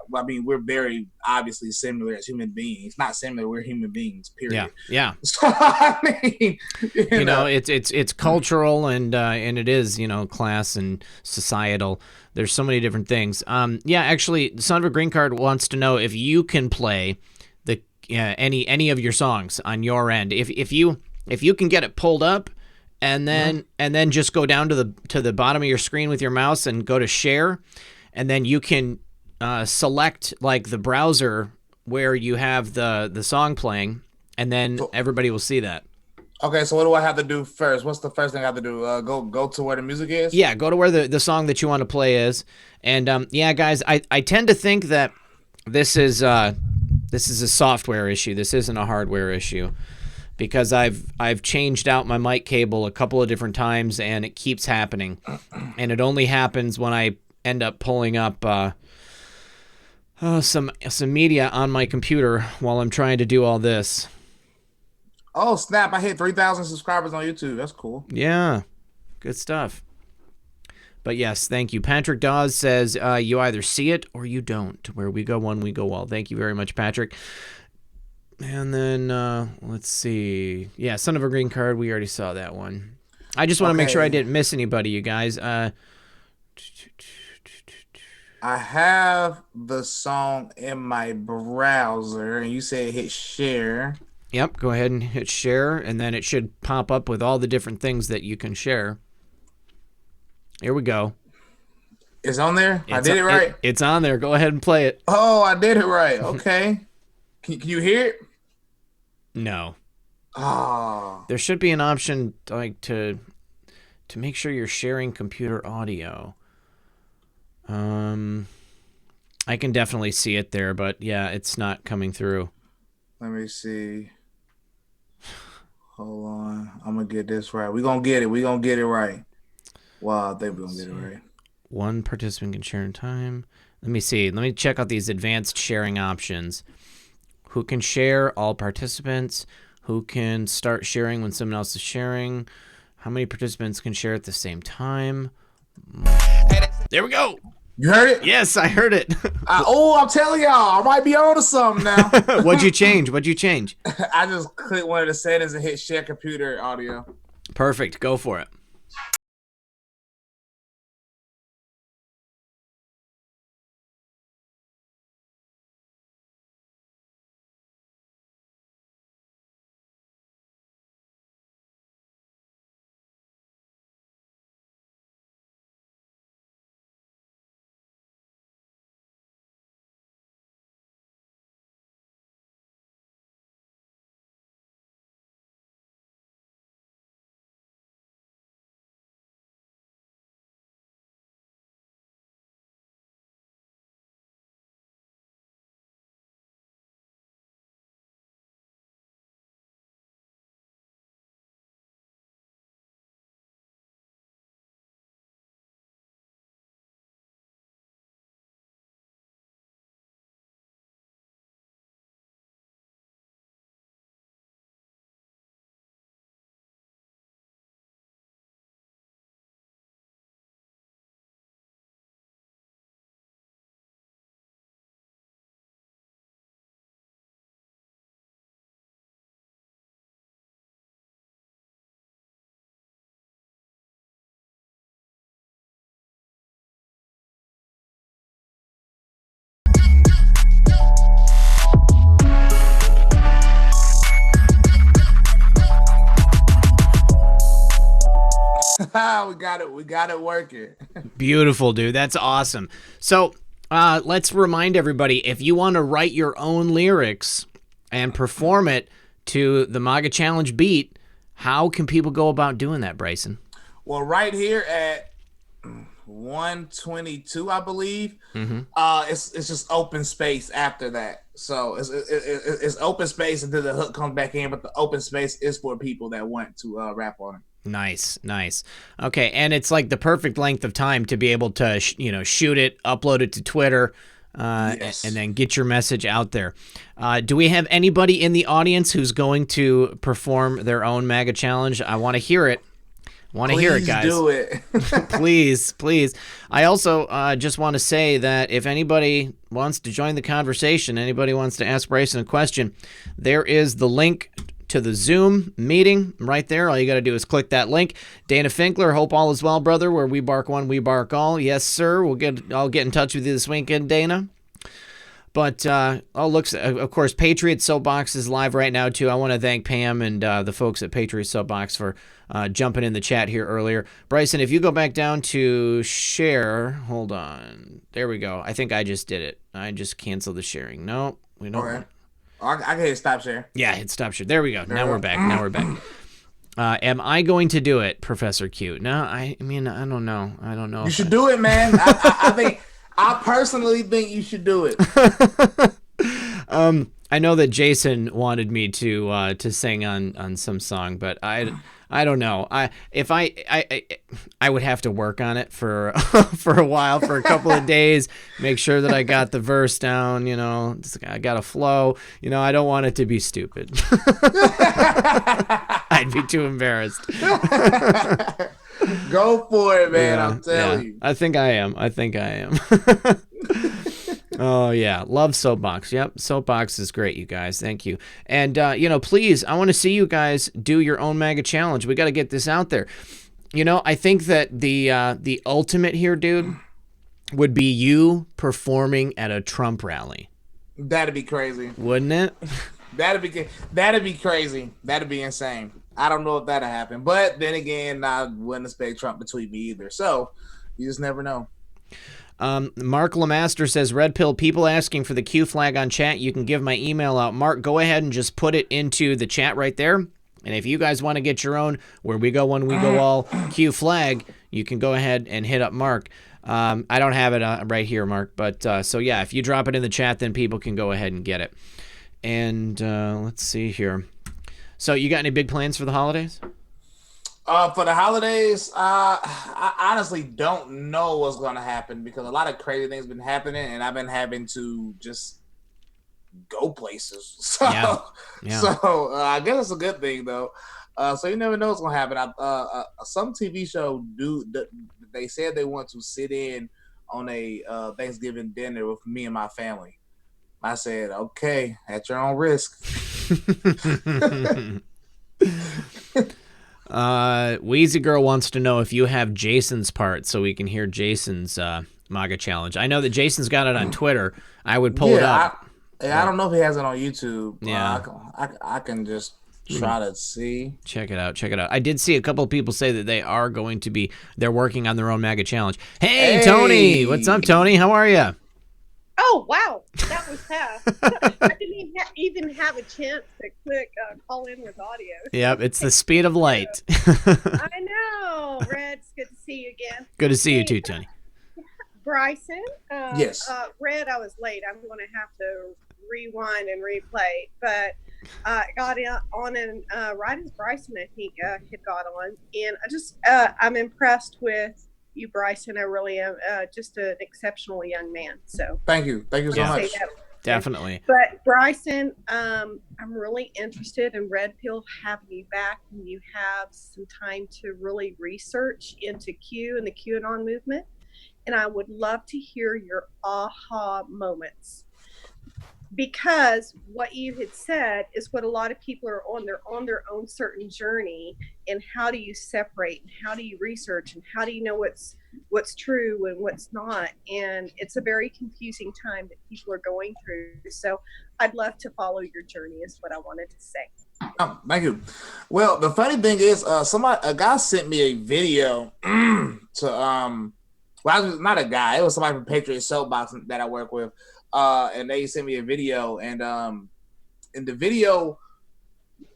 very obviously similar as human beings. Not similar, we're human beings, period. Yeah. So, I mean, you know, it's cultural and it is, class and societal. There's so many different things. Actually, Son of a Green Card wants to know if you can play the any of your songs on your end. If you can get it pulled up, and then just go down to the bottom of your screen with your mouse and go to share, and then you can select like the browser where you have the song playing, and then everybody will see that. Okay, so what do I have to do first? What's the first thing I have to do? Go to where the music is? Yeah, go to where the song that you want to play is. And guys, I tend to think that this is a software issue. This isn't a hardware issue. Because I've changed out my mic cable a couple of different times and it keeps happening, and it only happens when I end up pulling up some media on my computer while I'm trying to do all this. Oh snap! I hit 3,000 subscribers on YouTube. That's cool. Yeah, good stuff. But yes, thank you. Patrick Dawes says you either see it or you don't. Where we go one, we go all. Thank you very much, Patrick. And then, let's see. Yeah, Son of a Green Card, we already saw that one. I just want to make sure I didn't miss anybody, you guys. I have the song in my browser, and you said hit share. Yep, go ahead and hit share, and then it should pop up with all the different things that you can share. Here we go. It's on there? I did it right? It's on there. Go ahead and play it. Oh, I did it right. Okay. Can you hear it? No. Oh. There should be an option like to make sure you're sharing computer audio. I can definitely see it there, but yeah, it's not coming through. Let me see. Hold on. I'm gonna get this right. We're gonna get it right. Wow, I think we're gonna get it right. One participant can share in time. Let me see. Let me check out these advanced sharing options. Who can share? All participants. Who can start sharing when someone else is sharing? How many participants can share at the same time? There we go. You heard it? Yes, I heard it. I'm telling y'all, I might be on to something now. What'd you change? I just clicked one of the settings and hit share computer audio. Perfect. Go for it. We got it. We got it working. Beautiful, dude. That's awesome. So let's remind everybody, if you want to write your own lyrics and perform it to the MAGA Challenge beat, how can people go about doing that, Bryson? Well, right here at 122, I believe. Mm-hmm. It's just open space after that. So it's open space until the hook comes back in, but the open space is for people that want to rap on it. Nice. Okay, and it's like the perfect length of time to be able to, shoot it, upload it to Twitter, Yes. and then get your message out there. Do we have anybody in the audience who's going to perform their own MAGA challenge? I want to hear it. Hear it, guys. Do it. Please. I also just want to say that if anybody wants to join the conversation, anybody wants to ask Bryson a question, there is the link to the Zoom meeting right there. All you got to do is click that link. Dana Finkler, hope all is well, brother. Where we bark one, we bark all. Yes, sir. I'll get in touch with you this weekend, Dana. But of course, Patriot Soapbox is live right now too. I want to thank Pam and the folks at Patriot Soapbox for jumping in the chat here earlier. Bryson, if you go back down to share, hold on. There we go. I think I just did it. I just canceled the sharing. No, we don't. Okay. I can hit stop share. Yeah, hit stop share. There we go. Now we're back. Am I going to do it, Professor Q? No, I mean, I don't know. You should do it, man. I personally think you should do it. I know that Jason wanted me to sing on some song, but I don't know. I would have to work on it for for a while, for a couple of days, make sure that I got the verse down, I got a flow. I don't want it to be stupid. I'd be too embarrassed. Go for it, man. I'm telling you. I think I am. Oh, yeah. Love Soapbox. Yep. Soapbox is great, you guys. Thank you. And, please, I want to see you guys do your own MAGA challenge. We got to get this out there. I think that the ultimate here, dude, would be you performing at a Trump rally. That'd be crazy. Wouldn't it? That'd be crazy. That'd be insane. I don't know if that'll happen. But then again, I wouldn't expect Trump to tweet me either. So you just never know. Mark Lemaster says, Red Pill, people asking for the Q flag on chat. You can give my email out. Mark, go ahead and just put it into the chat right there. And if you guys want to get your own Where We Go When We Go All Q flag, you can go ahead and hit up Mark. I don't have it right here, Mark. But so, yeah, if you drop it in the chat, then people can go ahead and get it. And let's see here. So you got any big plans for the holidays? For the holidays, I honestly don't know what's going to happen because a lot of crazy things have been happening, and I've been having to just go places. So, so I guess it's a good thing, though. So you never know what's going to happen. Some TV show they said they want to sit in on a Thanksgiving dinner with me and my family. I said, okay, at your own risk. Wheezy Girl wants to know if you have Jason's part so we can hear Jason's MAGA challenge. I know that Jason's got it on Twitter. I would pull it up. I don't know if he has it on YouTube. Yeah, I can just try to see. Check it out. I did see a couple of people say that they're working on their own MAGA challenge. Hey, Tony, what's up, Tony? How are you? Oh, wow. That was fast. I didn't even have a chance to click call in with audio. Yep, it's the speed of light. I know. Red, it's good to see you again. Good to see you too, Tony. Bryson. Yes. Red, I was late. I'm going to have to rewind and replay. But I got on and right as Bryson, I think, had got on. And I'm impressed with you, Bryson. I really am just an exceptional young man. So thank you so much. Definitely. But Bryson, I'm really interested in Red Pill having you back when you have some time to really research into Q and the QAnon movement. And I would love to hear your aha moments. Because what you had said is what a lot of people are on their own certain journey, and how do you separate and how do you research and how do you know what's true and what's not, and it's a very confusing time that people are going through. So I'd love to follow your journey is what I wanted to say. Oh, thank you. Well, the funny thing is, a guy sent me a video to well, not a guy. It was somebody from Patriot Soapbox that I work with, and they sent me a video, and in the video,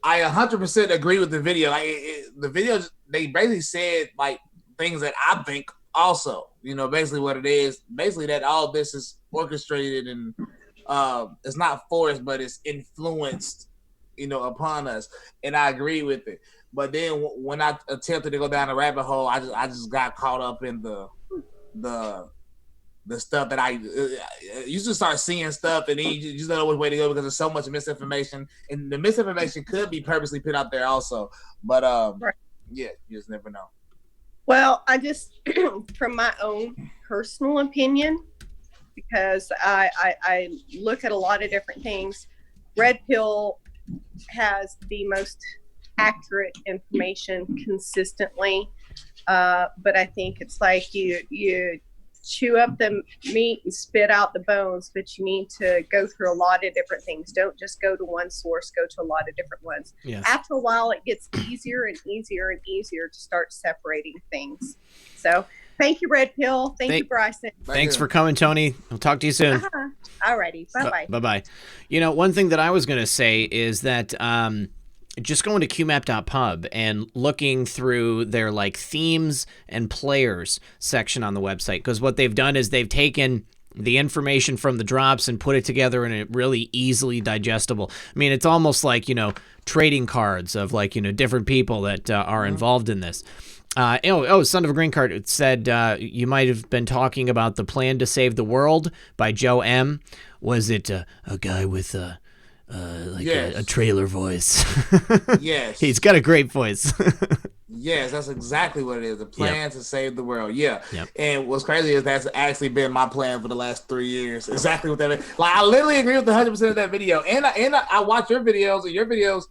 I 100% agree with the video. Like the video, they basically said like things that I think also. You know, basically what it is, basically that all this is orchestrated and it's not forced, but it's influenced, you know, upon us, and I agree with it. But then when I attempted to go down the rabbit hole, I just got caught up in the stuff that you just start seeing stuff, and then you just don't know which way to go because there's so much misinformation, and the misinformation could be purposely put out there also. But Right. yeah, you just never know. Well, I just, from my own personal opinion, because I look at a lot of different things, Red Pill has the most accurate information consistently. But I think it's like you chew up the meat and spit out the bones, but you need to go through a lot of different things. Don't just go to one source, go to a lot of different ones. Yes. After a while, it gets easier and easier and easier to start separating things. So thank you, Red Pill. Thank you, Bryson. Thanks for coming, Tony. I'll talk to you soon. All righty. Bye-bye. Bye-bye. You know, one thing that I was going to say is that just going to qmap.pub and looking through their like themes and players section on the website, because what they've done is they've taken the information from the drops and put it together in a really easily digestible. I mean, it's almost like, you know, trading cards of like, you know, different people that are involved in this. Son of a Green Card, it said you might have been talking about The Plan to Save the World by Joe M. Was it a guy with Yes. a trailer voice? Yes. He's got a great voice. Yes, that's exactly what it is. The plan to save the world. Yeah. Yep. And what's crazy is that's actually been my plan for the last 3 years. Exactly what that is. Like, I literally agree with 100% of that video. And I watch your videos, and your videos,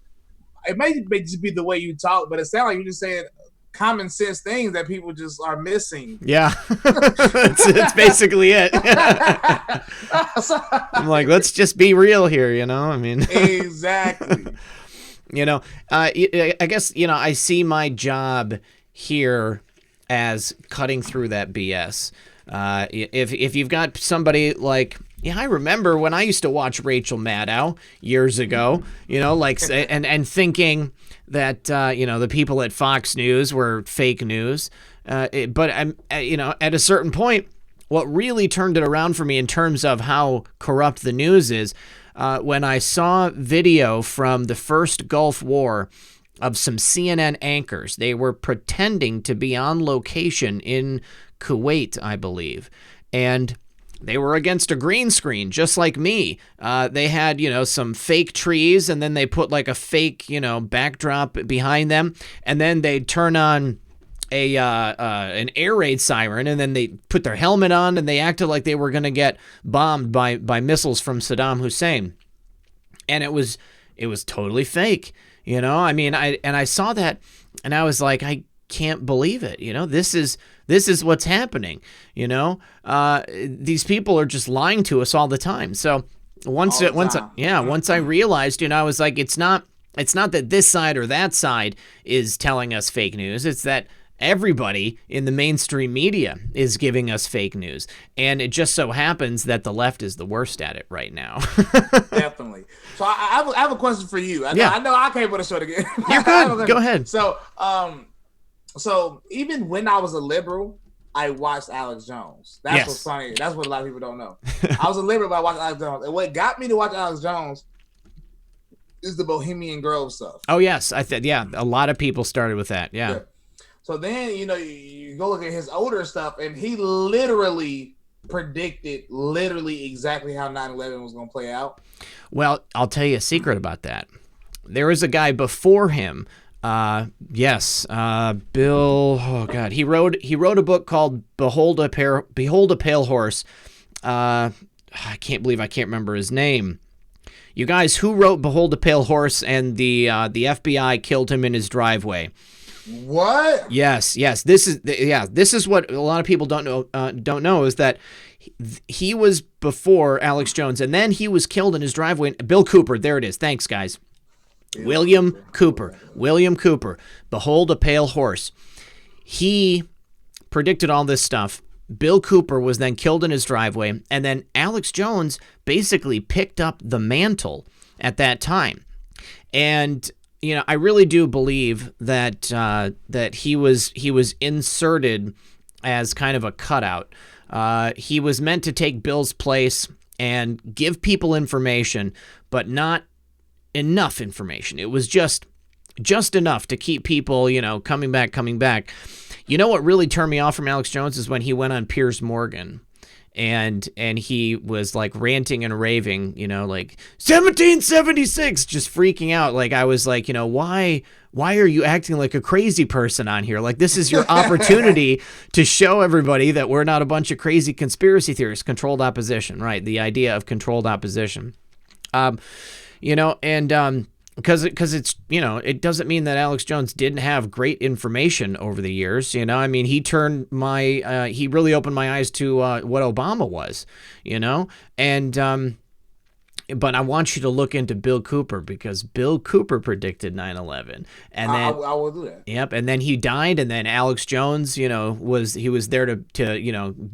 it may just be the way you talk, but it sounds like you're just saying common sense things that people just are missing. Yeah. That's basically it. I'm like, let's just be real here, you know? I mean, exactly. You know, I guess, you know, I see my job here as cutting through that BS. If you've got somebody like, yeah, I remember when I used to watch Rachel Maddow years ago, you know, like, and thinking that, you know, the people at Fox News were fake news. But, you know, at a certain point, what really turned it around for me in terms of how corrupt the news is, when I saw video from the first Gulf War of some CNN anchors. They were pretending to be on location in Kuwait, I believe, and they were against a green screen, just like me. They had, you know, some fake trees, and then they put like a fake, you know, backdrop behind them, and then they'd turn on an air raid siren, and then they put their helmet on, and they acted like they were going to get bombed by missiles from Saddam Hussein, and it was totally fake. You know, I mean, I saw that, and I was like, I can't believe it. You know, this is what's happening. You know, these people are just lying to us all the time. So once I realized, you know, I was like, it's not that this side or that side is telling us fake news. It's that everybody in the mainstream media is giving us fake news. And it just so happens that the left is the worst at it right now. Definitely. So I have a question for you. I know I came with a short again. You're good. Go ahead. So, so even when I was a liberal, I watched Alex Jones. That's what's funny. That's what a lot of people don't know. I was a liberal, but I watched Alex Jones. And what got me to watch Alex Jones is the Bohemian Grove stuff. Oh, yes. A lot of people started with that. Yeah. So then, you know, you go look at his older stuff, and he literally predicted exactly how 9/11 was going to play out. Well, I'll tell you a secret about that. There was a guy before him. Bill. Oh God, he wrote a book called Behold a Pale Horse. I can't believe I can't remember his name. You guys, who wrote Behold a Pale Horse and the FBI killed him in his driveway? What? Yes. This is what a lot of people don't know is that he was before Alex Jones, and then he was killed in his driveway. Bill Cooper. There it is. Thanks, guys. William Cooper. William Cooper. Behold a pale horse. He predicted all this stuff. Bill Cooper was then killed in his driveway, and then Alex Jones basically picked up the mantle at that time. And I really do believe that that he was inserted as kind of a cutout. He was meant to take Bill's place and give people information, but not enough information. It was just enough to keep people, coming back. You know what really turned me off from Alex Jones is when he went on Piers Morgan and he was like ranting and raving, like 1776, just freaking out. Like I was like, why are you acting like a crazy person on here? Like this is your opportunity to show everybody that we're not a bunch of crazy conspiracy theorists. Controlled opposition, right? The idea of controlled opposition. Because it's, it doesn't mean that Alex Jones didn't have great information over the years. He he really opened my eyes to what Obama was, and but I want you to look into Bill Cooper, because Bill Cooper predicted 9/11, and then I will do that. Yep, and then he died, and then Alex Jones, was there to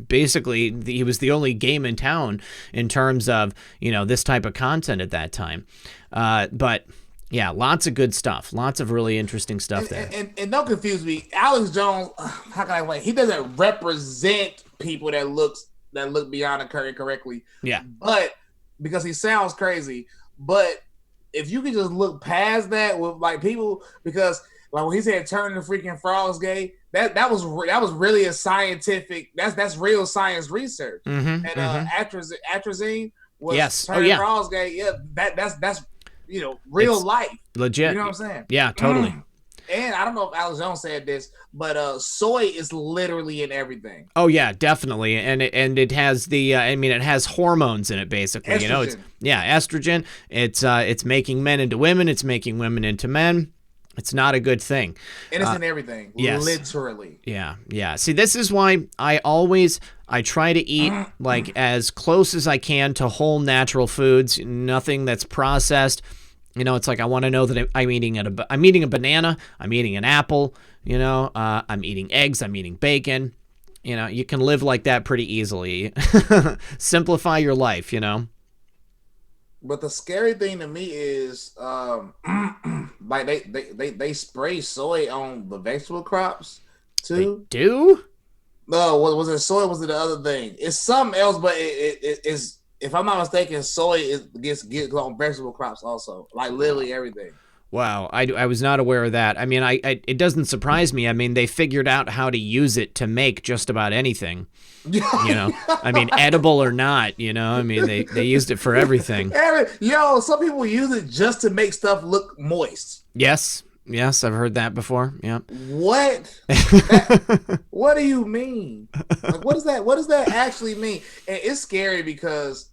basically he was the only game in town in terms of this type of content at that time. But yeah, lots of good stuff, lots of really interesting stuff there. And don't confuse me, Alex Jones. How can I explain? He doesn't represent people that look beyond the curtain correctly. Yeah, but because he sounds crazy, but if you could just look past that with like people, because like when he said turn the freaking frogs gay, that was really a scientific. That's real science research. Mm-hmm, and atrazine was yes, turning frogs gay. Yeah, that's real it's life, legit. You know what I'm saying? Yeah, totally. And I don't know if Alex Jones said this, but soy is literally in everything. Oh yeah, definitely, and it has the it has hormones in it basically. Estrogen. Estrogen. It's making men into women. It's making women into men. It's not a good thing. And it's in everything. Yes. Literally. Yeah. See, this is why I try to eat like as close as I can to whole natural foods. Nothing that's processed. It's like I want to know that I'm eating a banana, I'm eating an apple, I'm eating eggs, I'm eating bacon. You can live like that pretty easily. Simplify your life, But the scary thing to me is, like they spray soy on the vegetable crops too. They do? No, was it soy? Was it the other thing? It's something else, but it is. If I'm not mistaken, soy gets on vegetable crops also, like literally everything. Wow, I was not aware of that. It doesn't surprise me. They figured out how to use it to make just about anything. Edible or not, they used it for everything. Some people use it just to make stuff look moist. Yes, I've heard that before. Yeah. What? What do you mean? Like, what does that actually mean? And it's scary because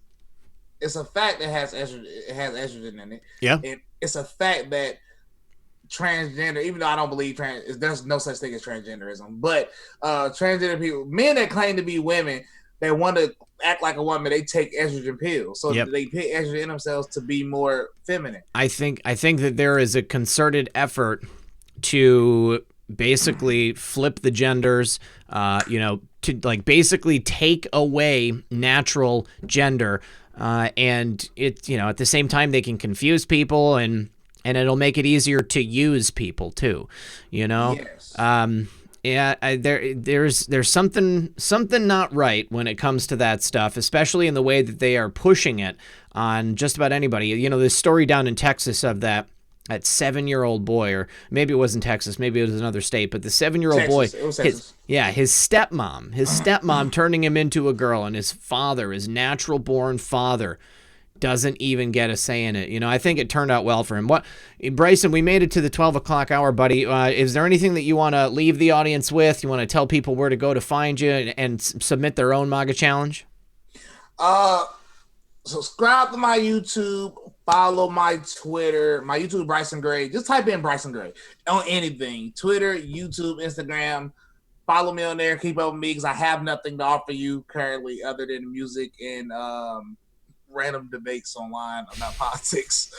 it's a fact that has estrogen. It has estrogen in it. Yeah. And it's a fact that transgender, even though I don't believe there's no such thing as transgenderism, but transgender people, men that claim to be women, they want to act like a woman, they take estrogen pills. So they put estrogen in themselves to be more feminine. I think that there is a concerted effort to basically flip the genders, to like basically take away natural gender. And it, at the same time, they can confuse people and it'll make it easier to use people too, Yes. There's something not right when it comes to that stuff, especially in the way that they are pushing it on just about anybody. This story down in Texas of that 7-year-old boy, or maybe it wasn't Texas, maybe it was another state, but the 7-year-old boy, his stepmom turning him into a girl, and his father, his natural born father, doesn't even get a say in it. I think it turned out well for him. Bryson, we made it to the 12 o'clock hour, buddy. Is there anything that you want to leave the audience with? You want to tell people where to go to find you and submit their own MAGA challenge? Subscribe to my YouTube, follow my Twitter, my YouTube Bryson Gray. Just type in Bryson Gray on anything. Twitter, YouTube, Instagram. Follow me on there. Keep up with me because I have nothing to offer you currently other than music and random debates online about politics.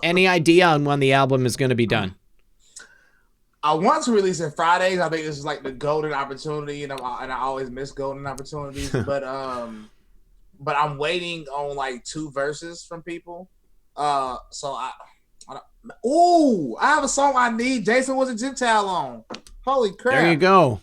Any idea on when the album is going to be done? I want to release it Fridays. I think this is like the golden opportunity, and I always miss golden opportunities. but I'm waiting on like 2 verses from people. So I have a song I need. Jason Was a Gentile on. Holy crap! There you go.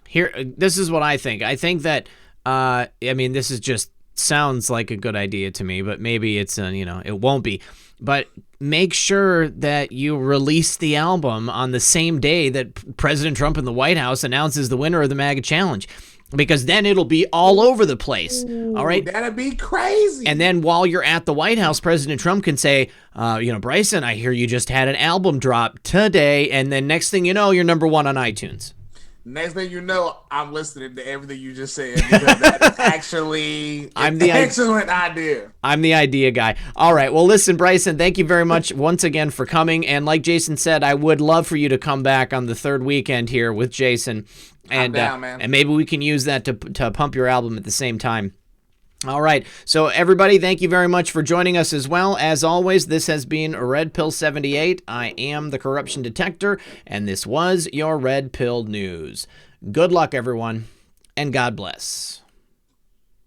Here, this is what I think. I think that this is just sounds like a good idea to me, but maybe it's it won't be. But make sure that you release the album on the same day that President Trump in the White House announces the winner of the MAGA challenge, because then it'll be all over the place. All right. That'd be crazy. And then while you're at the White House, President Trump can say, Bryson, I hear you just had an album drop today. And then next thing you know, you're number 1 on iTunes. Next thing you know, I'm listening to everything you just said, because that is actually an excellent idea. I'm the idea guy. All right. Well, listen, Bryson, thank you very much once again for coming. And like Jason said, I would love for you to come back on the 3rd weekend here with Jason. And, I'm down, man. And maybe we can use that to pump your album at the same time. All right. So everybody, thank you very much for joining us as well. As always, this has been Red Pill 78. I am the Corruption Detector, and this was your Red Pill News. Good luck, everyone, and God bless.